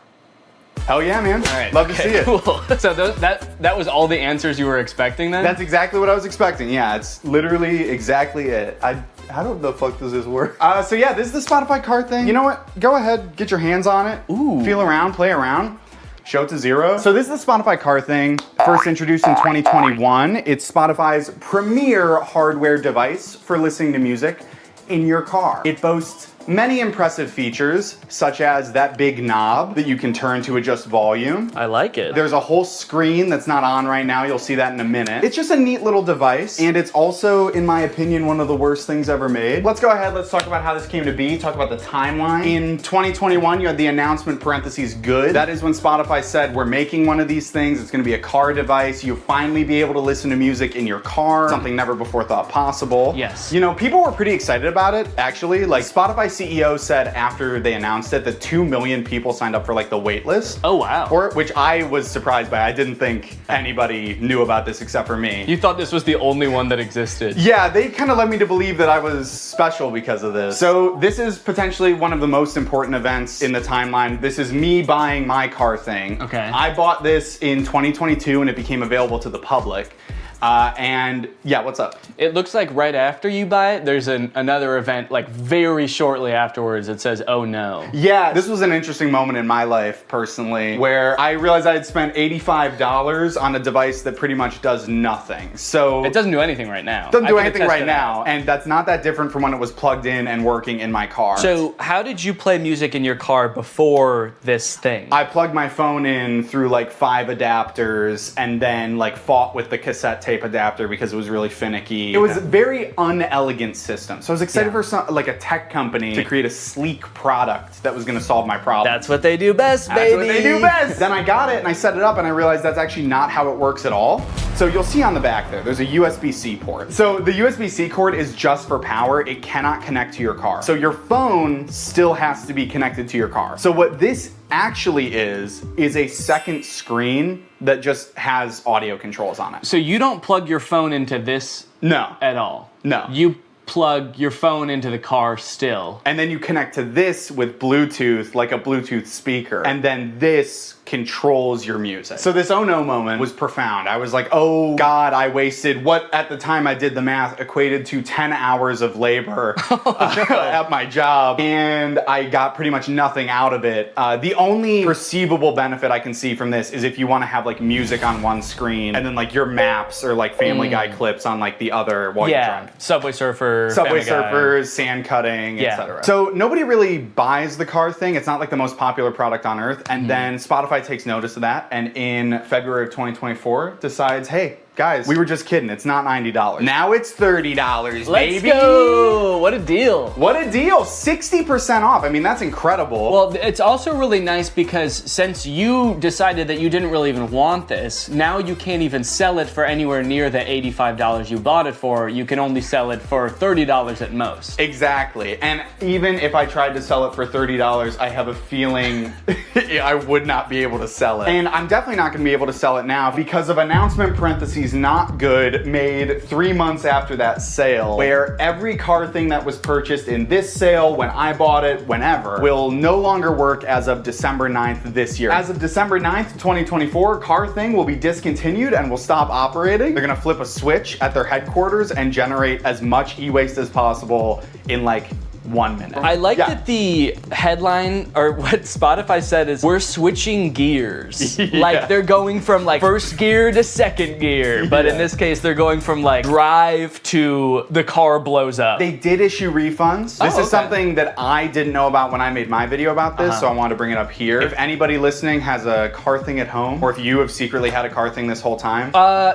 Hell yeah, man. All right. Love to see it. Cool. So that was all the answers you were expecting then? That's exactly what I was expecting. Yeah, it's literally exactly it. How the fuck does this work? So yeah, this is the Spotify car thing. You know what? Go ahead, get your hands on it. Ooh. Feel around, play around. Show it to 0. So this is the Spotify car thing. First introduced in 2021. It's Spotify's premier hardware device for listening to music in your car. It boasts many impressive features, such as that big knob that you can turn to adjust volume. I like it. There's a whole screen that's not on right now. You'll see that in a minute. It's just a neat little device, and it's also, in my opinion, one of the worst things ever made. Let's go ahead, let's talk about how this came to be, talk about the timeline. In 2021, you had the announcement parentheses good. That is when Spotify said, we're making one of these things. It's gonna be a car device. You'll finally be able to listen to music in your car, something never before thought possible. Yes. You know, people were pretty excited about it, actually. Like, Spotify CEO said after they announced it that 2 million people signed up for like the wait list. Oh, wow. For it, which I was surprised by. I didn't think anybody knew about this except for me. You thought this was the only one that existed. Yeah, they kind of led me to believe that I was special because of this. So this is potentially one of the most important events in the timeline. This is me buying my car thing. Okay. I bought this in 2022 and it became available to the public. And yeah, what's up? It looks like right after you buy it, there's another event like very shortly afterwards that says, oh no. Yeah, this was an interesting moment in my life personally, where I realized I had spent $85 on a device that pretty much does nothing. So It doesn't do anything right now. doesn't do I can anything attest right to that. now, and that's not that different from when it was plugged in and working in my car. So how did you play music in your car before this thing? I plugged my phone in through like 5 adapters and then like fought with the cassette tape adapter because it was really finicky. It was a very unelegant system. So I was excited for some, like a tech company to create a sleek product that was gonna solve my problem. That's what they do best, baby. That's what they do best. Then I got it and I set it up and I realized that's actually not how it works at all. So you'll see on the back there's a USB-C port. So the USB-C cord is just for power. It cannot connect to your car. So your phone still has to be connected to your car. So what this actually is a second screen that just has audio controls on it. So you don't plug your phone into this No. at all? No. You plug your phone into the car still. And then you connect to this with Bluetooth, like a Bluetooth speaker. And then this controls your music. So this oh no moment was profound. I was like, oh God, I wasted what at the time I did the math equated to 10 hours of labor at my job. And I got pretty much nothing out of it. The only perceivable benefit I can see from this is if you want to have like music on one screen and then like your maps or like Family Guy clips on like the other while you're driving. Subway Surfer, Subway Family Guy. Surfers, sand cutting, Yeah. etc. So nobody really buys the car thing. It's not like the most popular product on earth. And then Spotify takes notice of that. And in February of 2024 decides, hey, guys, we were just kidding. It's not $90. Now it's $30, Let's baby. go! What a deal. What a deal. 60% off. I mean, that's incredible. Well, it's also really nice because since you decided that you didn't really even want this, now you can't even sell it for anywhere near the $85 you bought it for. You can only sell it for $30 at most. Exactly. And even if I tried to sell it for $30, I have a feeling I would not be able to sell it. And I'm definitely not going to be able to sell it now because of announcement parentheses not good made 3 months after that sale, where every car thing that was purchased in this sale, when I bought it, whenever, will no longer work as of December 9th this year. As of December 9th, 2024, car thing will be discontinued and will stop operating. They're gonna flip a switch at their headquarters and generate as much e-waste as possible in like 1 minute. I like that the headline, or what Spotify said is, we're switching gears. Like they're going from like first gear to second gear, but in this case, they're going from like drive to the car blows up. They did issue refunds. This is something that I didn't know about when I made my video about this, so I wanted to bring it up here. If anybody listening has a car thing at home, or if you have secretly had a car thing this whole time.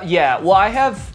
Yeah, well I have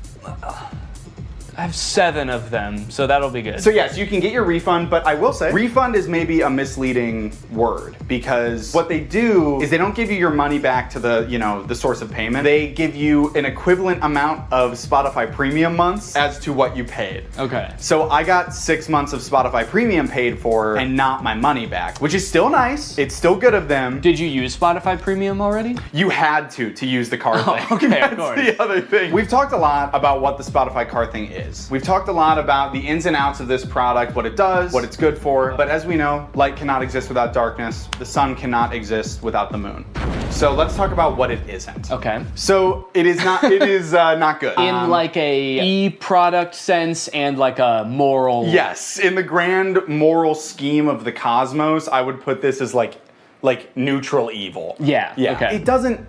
7 of them, so that'll be good. So yes, you can get your refund, but I will say, refund is maybe a misleading word because what they do is they don't give you your money back to the, you know, the source of payment. They give you an equivalent amount of Spotify premium months as to what you paid. Okay. So I got 6 months of Spotify premium paid for and not my money back, which is still nice. It's still good of them. Did you use Spotify Premium already? You had to use the car thing. Okay, That's of course. the other thing. We've talked a lot about what the Spotify car thing is. We've talked a lot about the ins and outs of this product, what it does, what it's good for. But as we know, light cannot exist without darkness. The sun cannot exist without the moon. So let's talk about what it isn't. Okay. So it is not. It is not good. In like a e-product sense and like a moral. Yes, in the grand moral scheme of the cosmos, I would put this as like neutral evil. Yeah. Yeah. Okay. It doesn't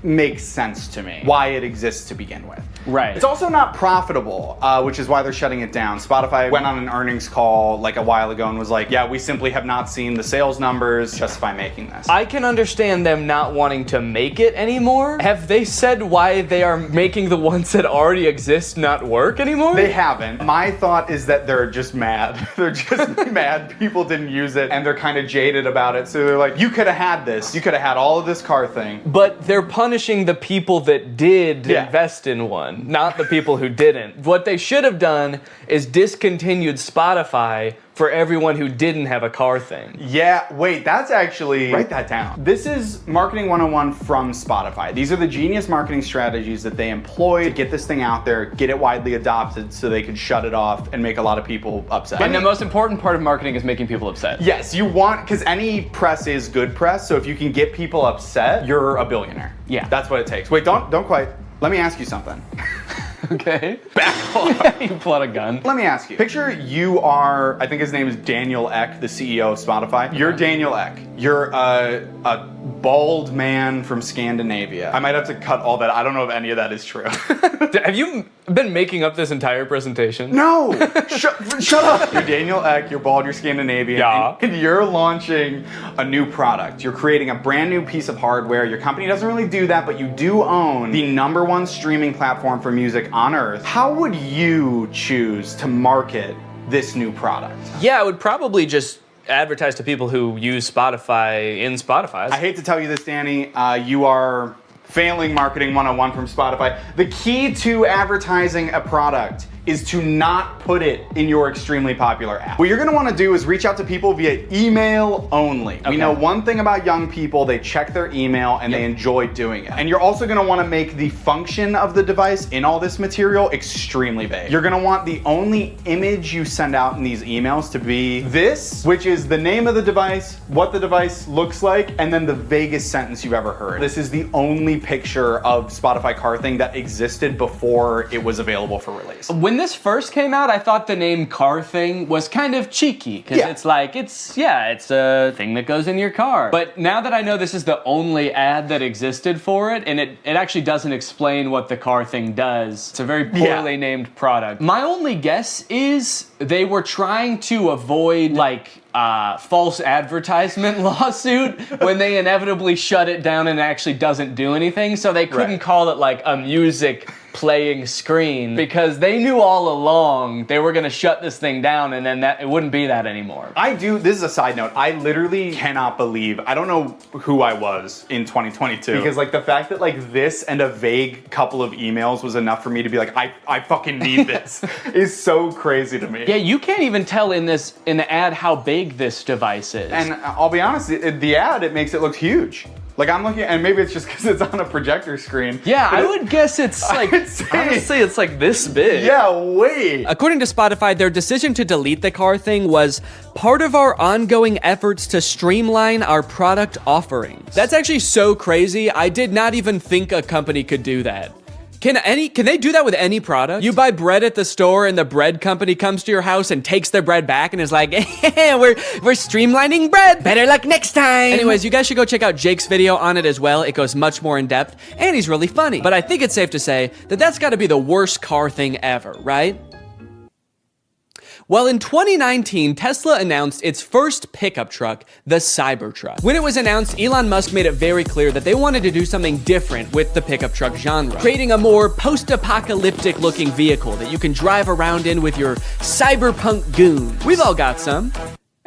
makes sense to me why it exists to begin with. Right. It's also not profitable, which is why they're shutting it down. Spotify went on an earnings call like a while ago and was like, yeah, we simply have not seen the sales numbers justify making this. I can understand them not wanting to make it anymore. Have they said why they are making the ones that already exist not work anymore? They haven't. My thought is that they're just mad. They're just mad people didn't use it and they're kind of jaded about it. So they're like, you could have had this. You could have had all of this car thing. But they're punishing the people that did invest in one, not the people who didn't. What they should have done is discontinued Spotify for everyone who didn't have a car thing. Yeah, wait, that's actually, write that down. This is Marketing 101 from Spotify. These are the genius marketing strategies that they employ to get this thing out there, get it widely adopted so they could shut it off and make a lot of people upset. And the most important part of marketing is making people upset. Yes, you want, because any press is good press, so if you can get people upset, you're a billionaire. Yeah. That's what it takes. Wait, don't quite. Let me ask you something. Okay. Back off. You pull out a gun. Let me ask you. Picture you are, I think his name is Daniel Ek, the CEO of Spotify. You're Daniel Ek. You're a bald man from Scandinavia. I might have to cut all that. I don't know if any of that is true. Have you been making up this entire presentation? No! Shut up! You're Daniel Ek, you're bald, you're Scandinavian, Yeah. and you're launching a new product. You're creating a brand new piece of hardware. Your company doesn't really do that, but you do own the #1 streaming platform for music on earth. How would you choose to market this new product? Yeah, I would probably just advertise to people who use Spotify in Spotify. I hate to tell you this, Danny, you are failing Marketing 101 from Spotify. The key to advertising a product is to not put it in your extremely popular app. What you're gonna wanna do is reach out to people via email only. We know one thing about young people, they check their email and they enjoy doing it. And you're also gonna wanna make the function of the device in all this material extremely vague. You're gonna want the only image you send out in these emails to be this, which is the name of the device, what the device looks like, and then the vaguest sentence you've ever heard. This is the only picture of Spotify Car Thing that existed before it was available for release. When this first came out, I thought the name Car Thing was kind of cheeky, because it's like, it's a thing that goes in your car. But now that I know this is the only ad that existed for it, and it actually doesn't explain what the car thing does, it's a very poorly named product. My only guess is they were trying to avoid, like, false advertisement lawsuit when they inevitably shut it down and it actually doesn't do anything, so they couldn't call it like a music playing screen, because they knew all along they were gonna shut this thing down and then it wouldn't be that anymore. This is a side note, I literally cannot believe, I don't know who I was in 2022, because like the fact that like this and a vague couple of emails was enough for me to be like, I fucking need this, is so crazy to me. Yeah, you can't even tell in the ad how big this device is. And I'll be honest, the ad, it makes it look huge. Like I'm looking, and maybe it's just because it's on a projector screen. Yeah, I would guess it's like, honestly, it's like this big. Yeah, wait. According to Spotify, their decision to delete the car thing was part of our ongoing efforts to streamline our product offerings. That's actually so crazy. I did not even think a company could do that. Can they do that with any product? You buy bread at the store and the bread company comes to your house and takes their bread back and is like, we're streamlining bread. Better luck next time. Anyways, you guys should go check out Jake's video on it as well. It goes much more in depth and he's really funny. But I think it's safe to say that that's gotta be the worst car thing ever, right? Well, in 2019, Tesla announced its first pickup truck, the Cybertruck. When it was announced, Elon Musk made it very clear that they wanted to do something different with the pickup truck genre, creating a more post-apocalyptic looking vehicle that you can drive around in with your cyberpunk goons. We've all got some.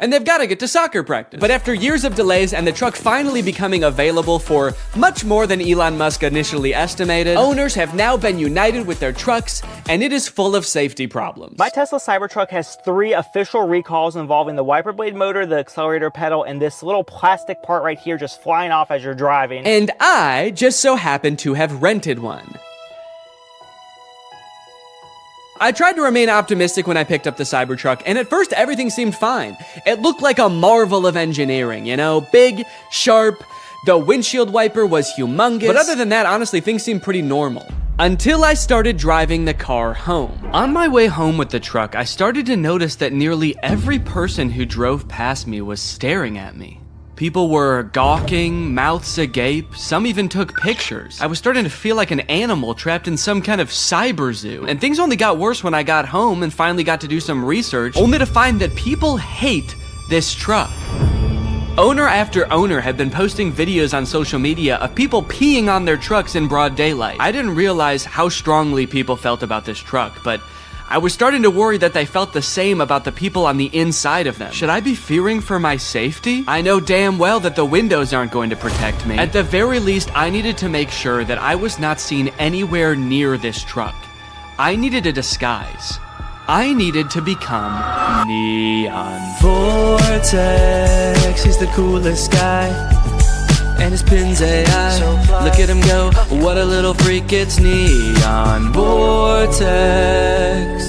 And they've got to get to soccer practice. But after years of delays and the truck finally becoming available for much more than Elon Musk initially estimated, owners have now been united with their trucks, and it is full of safety problems. My Tesla Cybertruck has 3 official recalls involving the wiper blade motor, the accelerator pedal, and this little plastic part right here just flying off as you're driving. And I just so happen to have rented one. I tried to remain optimistic when I picked up the Cybertruck, and at first everything seemed fine. It looked like a marvel of engineering, you know? Big, sharp, the windshield wiper was humongous. But other than that, honestly, things seemed pretty normal. Until I started driving the car home. On my way home with the truck, I started to notice that nearly every person who drove past me was staring at me. People were gawking, mouths agape, some even took pictures. I was starting to feel like an animal trapped in some kind of cyber zoo. And things only got worse when I got home and finally got to do some research, only to find that people hate this truck. Owner after owner had been posting videos on social media of people peeing on their trucks in broad daylight. I didn't realize how strongly people felt about this truck, but I was starting to worry that they felt the same about the people on the inside of them. Should I be fearing for my safety? I know damn well that the windows aren't going to protect me. At the very least, I needed to make sure that I was not seen anywhere near this truck. I needed a disguise. I needed to become Neon. Vortex, he's the coolest guy. And his pin's AI. Look at him go, what a little freak, it's Neon Vortex.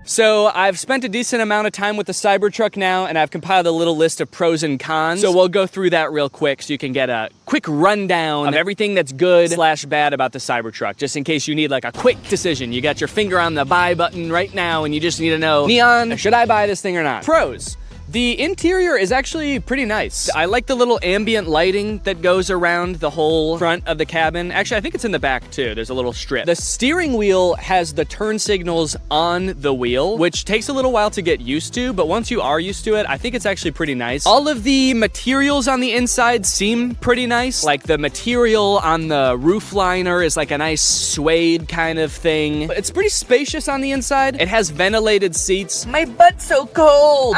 So I've spent a decent amount of time with the Cybertruck now, and I've compiled a little list of pros and cons. So we'll go through that real quick so you can get a quick rundown of everything that's good / bad about the Cybertruck, just in case you need like a quick decision. You got your finger on the buy button right now, and you just need to know, Neon, should I buy this thing or not? Pros. The interior is actually pretty nice. I like the little ambient lighting that goes around the whole front of the cabin. Actually, I think it's in the back too. There's a little strip. The steering wheel has the turn signals on the wheel, which takes a little while to get used to, but once you are used to it, I think it's actually pretty nice. All of the materials on the inside seem pretty nice. Like the material on the roof liner is like a nice suede kind of thing. It's pretty spacious on the inside. It has ventilated seats. My butt's so cold.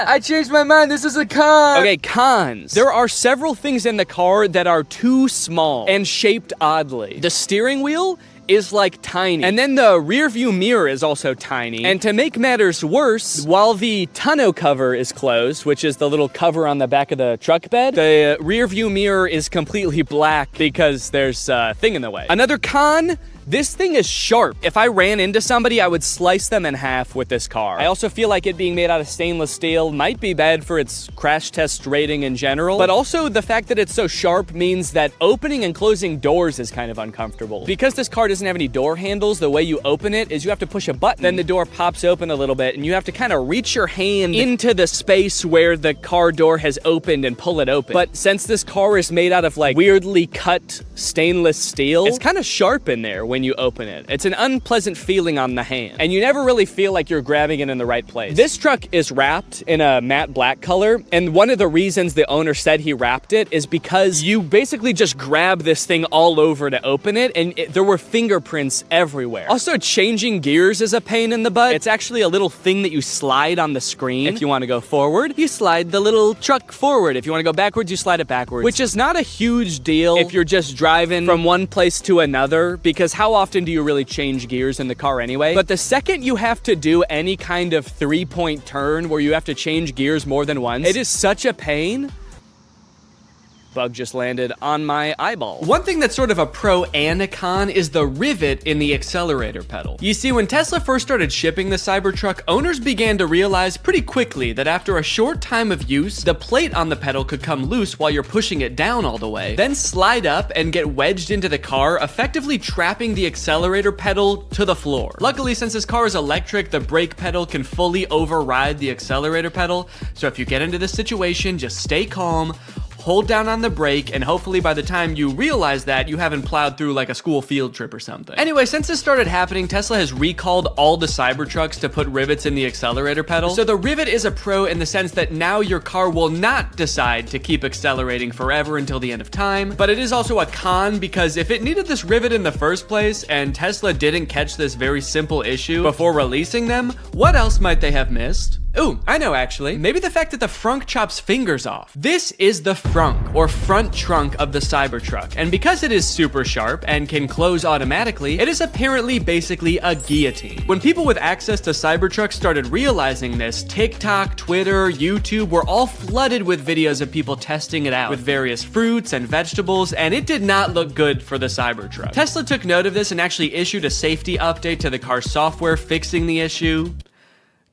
I changed my mind. This is a con. Okay, cons. There are several things in the car that are too small and shaped oddly. The steering wheel is like tiny. And then the rear view mirror is also tiny. And to make matters worse, while the tonneau cover is closed, which is the little cover on the back of the truck bed, the rear view mirror is completely black because there's a thing in the way. Another con, this thing is sharp. If I ran into somebody, I would slice them in half with this car. I also feel like it being made out of stainless steel might be bad for its crash test rating in general, but also the fact that it's so sharp means that opening and closing doors is kind of uncomfortable. Because this car doesn't have any door handles, the way you open it is you have to push a button, then the door pops open a little bit, and you have to kind of reach your hand into the space where the car door has opened and pull it open. But since this car is made out of like weirdly cut stainless steel, it's kind of sharp in there when you open it. It's an unpleasant feeling on the hand, and you never really feel like you're grabbing it in the right place. This truck is wrapped in a matte black color, and one of the reasons the owner said he wrapped it is because you basically just grab this thing all over to open it, and there were fingerprints everywhere. Also, changing gears is a pain in the butt. It's actually a little thing that you slide on the screen. If you want to go forward, you slide the little truck forward. If you want to go backwards, you slide it backwards, which is not a huge deal if you're just driving from one place to another, because how often do you really change gears in the car anyway? But the second you have to do any kind of 3-point turn where you have to change gears more than once, it is such a pain. Bug just landed on my eyeball. One thing that's sort of a pro and a con is the rivet in the accelerator pedal. You see, when Tesla first started shipping the Cybertruck, owners began to realize pretty quickly that after a short time of use, the plate on the pedal could come loose while you're pushing it down all the way, then slide up and get wedged into the car, effectively trapping the accelerator pedal to the floor. Luckily, since this car is electric, the brake pedal can fully override the accelerator pedal, so if you get into this situation, just stay calm, hold down on the brake, and hopefully by the time you realize that, you haven't plowed through like a school field trip or something. Anyway, since this started happening, Tesla has recalled all the Cybertrucks to put rivets in the accelerator pedal. So the rivet is a pro in the sense that now your car will not decide to keep accelerating forever until the end of time, but it is also a con because if it needed this rivet in the first place and Tesla didn't catch this very simple issue before releasing them, what else might they have missed? Ooh, I know actually. Maybe the fact that the frunk chops fingers off. This is the frunk, or front trunk of the Cybertruck, and because it is super sharp and can close automatically, it is apparently basically a guillotine. When people with access to Cybertrucks started realizing this, TikTok, Twitter, YouTube were all flooded with videos of people testing it out with various fruits and vegetables, and it did not look good for the Cybertruck. Tesla took note of this and actually issued a safety update to the car's software fixing the issue.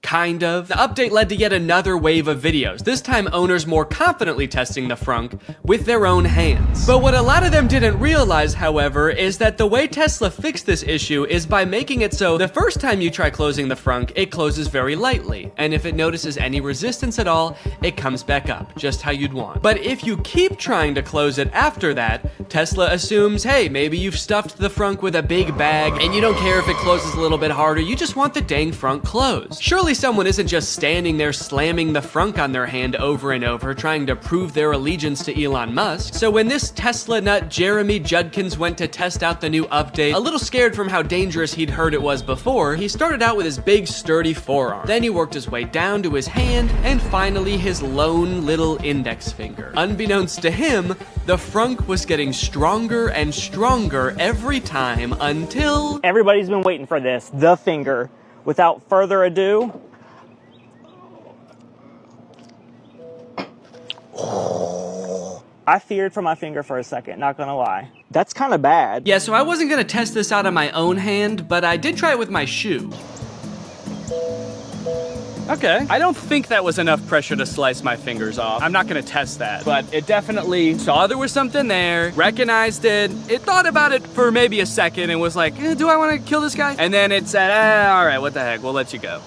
Kind of. The update led to yet another wave of videos, this time owners more confidently testing the frunk with their own hands. But what a lot of them didn't realize, however, is that the way Tesla fixed this issue is by making it so the first time you try closing the frunk, it closes very lightly, and if it notices any resistance at all, it comes back up, just how you'd want. But if you keep trying to close it after that, Tesla assumes, hey, maybe you've stuffed the frunk with a big bag, and you don't care if it closes a little bit harder, you just want the dang frunk closed. Surely someone isn't just standing there slamming the frunk on their hand over and over, trying to prove their allegiance to Elon Musk. So when this Tesla nut Jeremy Judkins went to test out the new update, a little scared from how dangerous he'd heard it was before, he started out with his big sturdy forearm. Then he worked his way down to his hand, and finally his lone little index finger. Unbeknownst to him, the frunk was getting stronger and stronger every time until... Everybody's been waiting for this, the finger. Without further ado, I feared for my finger for a second, not gonna lie. That's kind of bad. Yeah, so I wasn't gonna test this out on my own hand, but I did try it with my shoe. Okay, I don't think that was enough pressure to slice my fingers off. I'm not gonna test that, but it definitely saw there was something there, recognized it, it thought about it for maybe a second and was like, do I wanna kill this guy? And then it said, all right, what the heck, we'll let you go.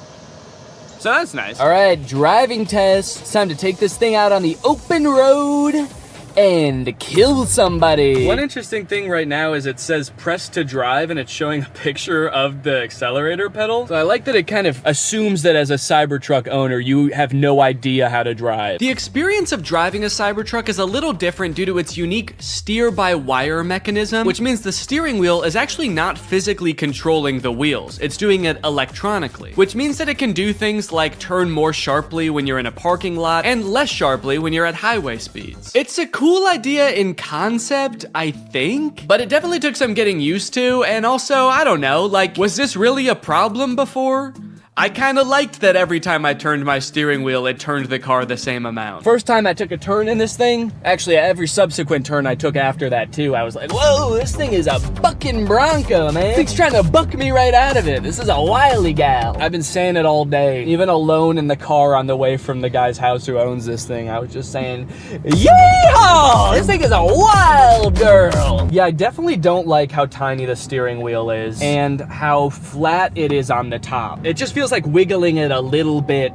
So that's nice. All right, driving test. It's time to take this thing out on the open road and kill somebody. One interesting thing right now is it says press to drive and it's showing a picture of the accelerator pedal. So I like that it kind of assumes that as a Cybertruck owner, you have no idea how to drive. The experience of driving a Cybertruck is a little different due to its unique steer-by-wire mechanism, which means the steering wheel is actually not physically controlling the wheels. It's doing it electronically, which means that it can do things like turn more sharply when you're in a parking lot and less sharply when you're at highway speeds. It's a cool idea in concept, I think, but it definitely took some getting used to, and also, I don't know, like, was this really a problem before? I kind of liked that every time I turned my steering wheel, it turned the car the same amount. First time I took a turn in this thing, actually every subsequent turn I took after that too, I was like, whoa, this thing is a bucking Bronco, man. This thing's trying to buck me right out of it. This is a wily gal. I've been saying it all day. Even alone in the car on the way from the guy's house who owns this thing, I was just saying, yeehaw! This thing is a wild girl. Yeah, I definitely don't like how tiny the steering wheel is and how flat it is on the top. It just feels like wiggling it a little bit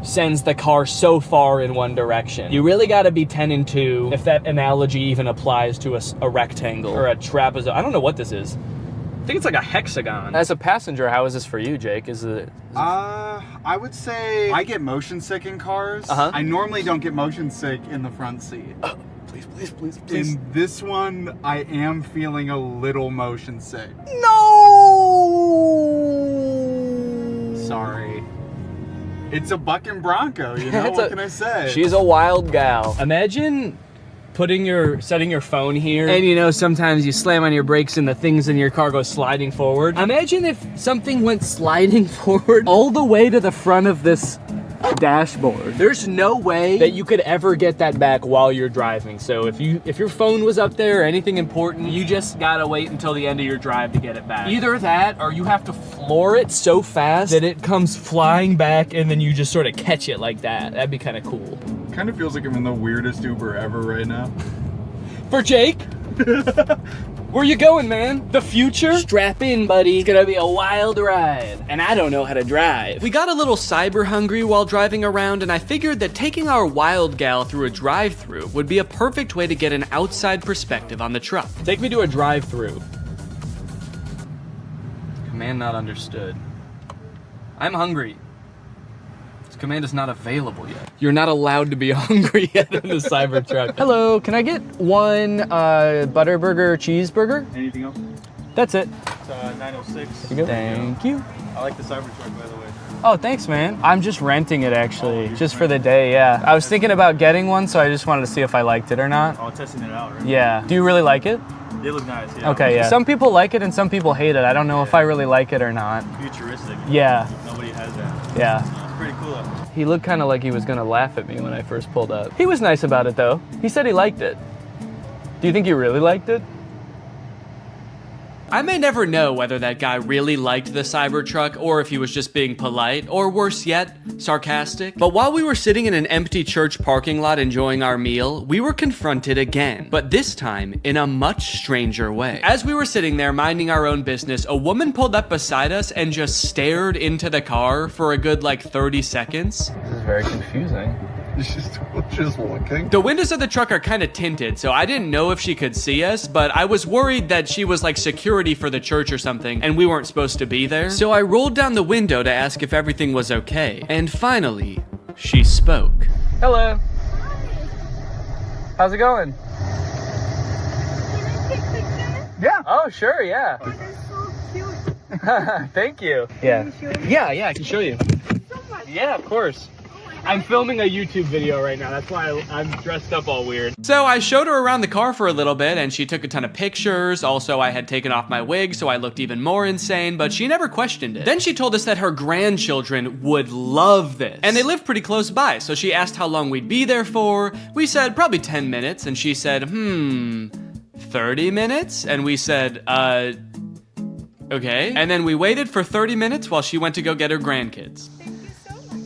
sends the car so far in one direction. You really gotta be 10 and 2 if that analogy even applies to a rectangle or a trapezoid. I don't know what this is. I think it's like a hexagon. As a passenger, how is this for you, Jake? Is it? I would say I get motion sick in cars. I normally don't get motion sick in the front seat. Please. In this one, I am feeling a little motion sick. Sorry. It's a bucking Bronco, you know, what can I say? She's a wild gal. Imagine setting your phone here, and you know, sometimes you slam on your brakes and the things in your car go sliding forward. Imagine if something went sliding forward all the way to the front of this dashboard. There's no way that you could ever get that back while you're driving. So if your phone was up there or anything important, you just gotta wait until the end of your drive to get it back. Either that or you have to floor it so fast that it comes flying back and then you just sort of catch it like that. That'd be kind of cool. Kind of feels like I'm in the weirdest Uber ever right now. For Jake? Where you going, man? The future? Strap in, buddy. It's gonna be a wild ride. And I don't know how to drive. We got a little cyber hungry while driving around, and I figured that taking our wild gal through a drive-thru would be a perfect way to get an outside perspective on the truck. Take me to a drive-thru. Command not understood. I'm hungry. This command is not available yet. You're not allowed to be hungry yet in the Cybertruck. Hello, can I get one Butterburger cheeseburger? Anything else? That's it. It's 906. Thank you. I like the Cybertruck, by the way. Oh, thanks, man. I'm just renting it, actually, just for the day, yeah. I was thinking about getting one, so I just wanted to see if I liked it or not. Oh, testing it out, right? Yeah. Do you really like it? They look nice, yeah. Okay, yeah. Some people like it and some people hate it. I don't know if I really like it or not. Futuristic. Yeah. Nobody has that. Yeah. It's pretty cool, though. He looked kind of like he was gonna laugh at me when I first pulled up. He was nice about it, though. He said he liked it. Do you think he really liked it? I may never know whether that guy really liked the Cybertruck or if he was just being polite, or worse yet, sarcastic. But while we were sitting in an empty church parking lot enjoying our meal, we were confronted again, but this time in a much stranger way. As we were sitting there minding our own business, a woman pulled up beside us and just stared into the car for a good like 30 seconds. This is very confusing. Just looking. The windows of the truck are kind of tinted, so I didn't know if she could see us, but I was worried that she was like security for the church or something, and we weren't supposed to be there. So I rolled down the window to ask if everything was okay. And finally, she spoke. Hello. How's it going? Yeah. Oh, sure, yeah. Thank you. Yeah. Yeah, I can show you. Yeah, of course. I'm filming a YouTube video right now. That's why I'm dressed up all weird. So I showed her around the car for a little bit and she took a ton of pictures. Also, I had taken off my wig, so I looked even more insane, but she never questioned it. Then she told us that her grandchildren would love this. And they live pretty close by, so she asked how long we'd be there for. We said probably 10 minutes, and she said, 30 minutes? And we said, okay. And then we waited for 30 minutes while she went to go get her grandkids.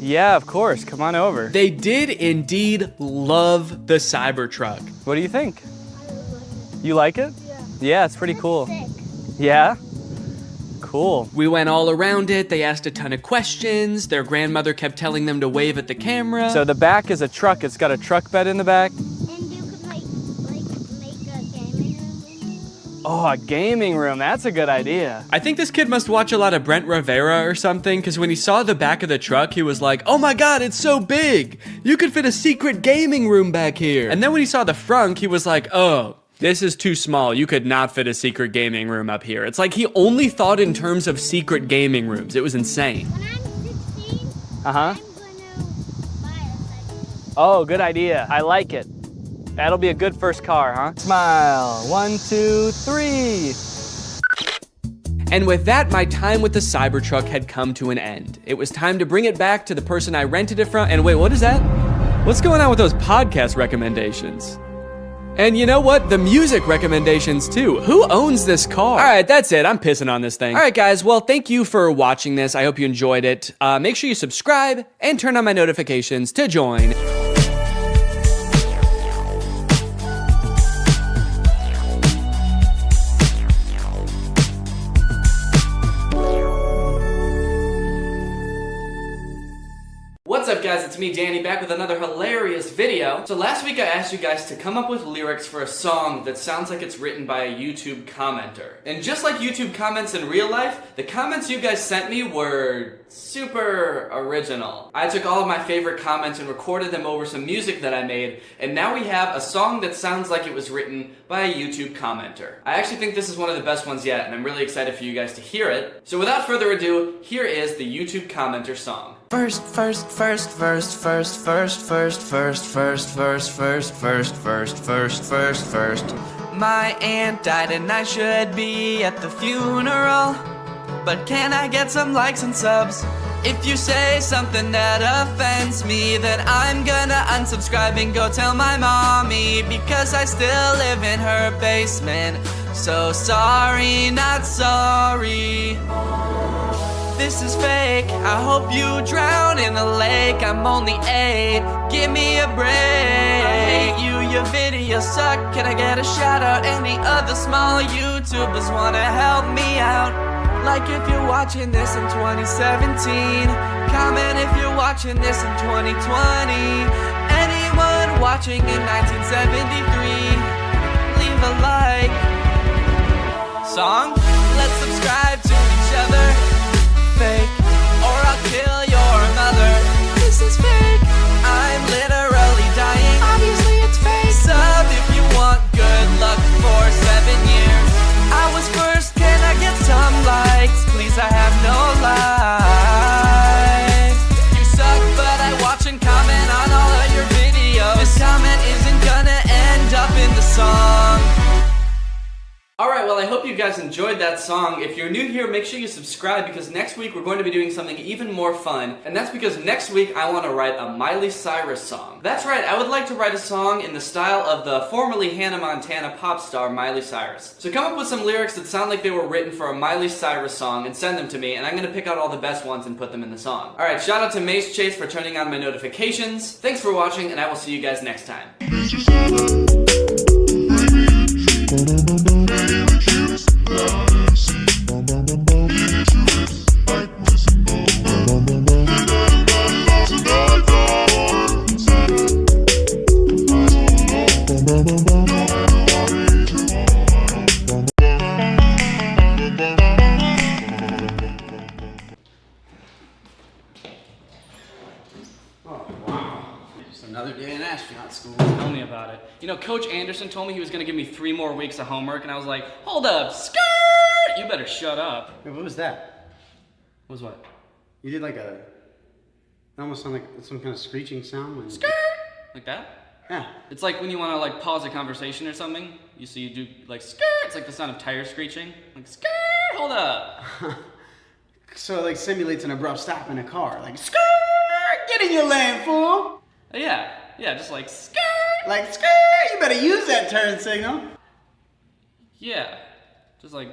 Yeah, of course. Come on over. They did indeed love the Cybertruck. What do you think? You like it? Yeah, it's pretty cool. Yeah? Cool. We went all around it. They asked a ton of questions. Their grandmother kept telling them to wave at the camera. So the back is a truck. It's got a truck bed in the back. And you could like make a gaming room. Oh, a gaming room. That's a good idea. I think this kid must watch a lot of Brent Rivera or something, because when he saw the back of the truck, he was like, oh my God, it's so big. You could fit a secret gaming room back here. And then when he saw the front, he was like, oh, this is too small. You could not fit a secret gaming room up here. It's like he only thought in terms of secret gaming rooms. It was insane. When I'm 16, Uh-huh. I'm gonna buy a cycle. Oh, good idea. I like it. That'll be a good first car, huh? Smile. 1, 2, 3. And with that, my time with the Cybertruck had come to an end. It was time to bring it back to the person I rented it from. And wait, what is that? What's going on with those podcast recommendations? And you know what? The music recommendations too. Who owns this car? All right, that's it. I'm pissing on this thing. All right, guys. Well, thank you for watching this. I hope you enjoyed it. Make sure you subscribe and turn on my notifications to join. What's up, guys? It's me, Danny, back with another hilarious video. So last week I asked you guys to come up with lyrics for a song that sounds like it's written by a YouTube commenter. And just like YouTube comments in real life, the comments you guys sent me were super original. I took all of my favorite comments and recorded them over some music that I made, and now we have a song that sounds like it was written by a YouTube commenter. I actually think this is one of the best ones yet, and I'm really excited for you guys to hear it. So without further ado, here is the YouTube commenter song. First, my aunt died and I should be at the funeral. But can I get some likes and subs? If you say something that offends me, then I'm gonna unsubscribe and go tell my mommy, because I still live in her basement. So sorry, not sorry. This is fake, I hope you drown in a lake. I'm only 8, give me a break. I hate you, your videos suck. Can I get a shout out? Any other small YouTubers wanna help me out? Like if you're watching this in 2017, comment if you're watching this in 2020. Anyone watching in 1973, leave a like. Song? Let's subscribe to each other. Fake, or I'll kill your mother. This is fake, I'm literally dying. Obviously it's fake. Sub if you want good luck for 7 years. I was first, can I get some likes? Please, I have no life. You suck, but I watch and comment on all of your videos. This comment isn't gonna end up in the song. Alright, well, well, I hope you guys enjoyed that song. If you're new here, make sure you subscribe because next week we're going to be doing something even more fun. And that's because next week I want to write a Miley Cyrus song. That's right, I would like to write a song in the style of the formerly Hannah Montana pop star Miley Cyrus. So come up with some lyrics that sound like they were written for a Miley Cyrus song and send them to me, and I'm going to pick out all the best ones and put them in the song. Alright, shout out to Mace Chase for turning on my notifications. Thanks for watching, and I will see you guys next time. Another day in astronaut school. Tell me about it. You know, Coach Anderson told me he was gonna give me 3 more weeks of homework, and I was like, hold up, skirt! You better shut up. Wait, what was that? What was what? You did like a... It almost sounded like some kind of screeching sound. When... Skirt! Like that? Yeah. It's like when you wanna like pause a conversation or something, you do like skirt, it's like the sound of tires screeching. Like skirt, hold up. So it like simulates an abrupt stop in a car. Like, skirt! Get in your lane, fool! Yeah, just like skirt! Like, skirt! You better use that turn signal. Yeah, just like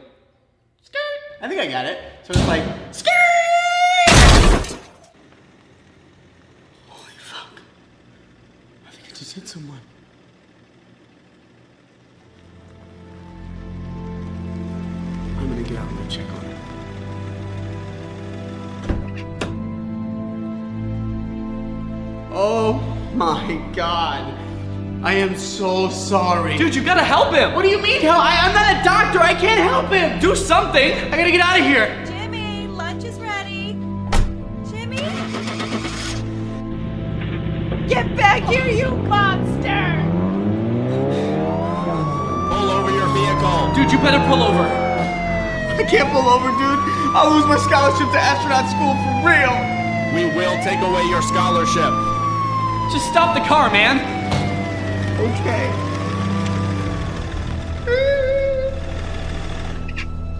skirt! I think I got it. So it's like, skirt! Holy fuck. I think I just hit someone. I'm gonna get out and go check on it. Oh my god. I am so sorry. Dude, you gotta help him! What do you mean help? I'm not a doctor. I can't help him. Do something! I gotta get out of here. Jimmy, lunch is ready. Jimmy? Get back here, you monster! Pull over your vehicle. Dude, you better pull over. I can't pull over, dude. I'll lose my scholarship to astronaut school for real. We will take away your scholarship. Just stop the car, man. Okay.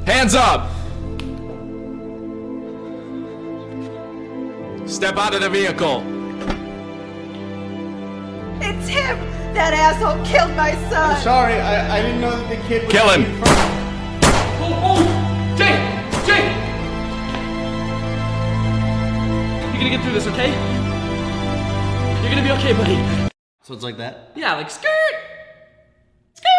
Hands up. Step out of the vehicle. It's him! That asshole killed my son! I'm sorry. I didn't know that the kid was... Kill him. Oh, Jay! You're gonna get through this, okay? You're gonna be okay, buddy. So it's like that? Yeah, like skirt! Skirt!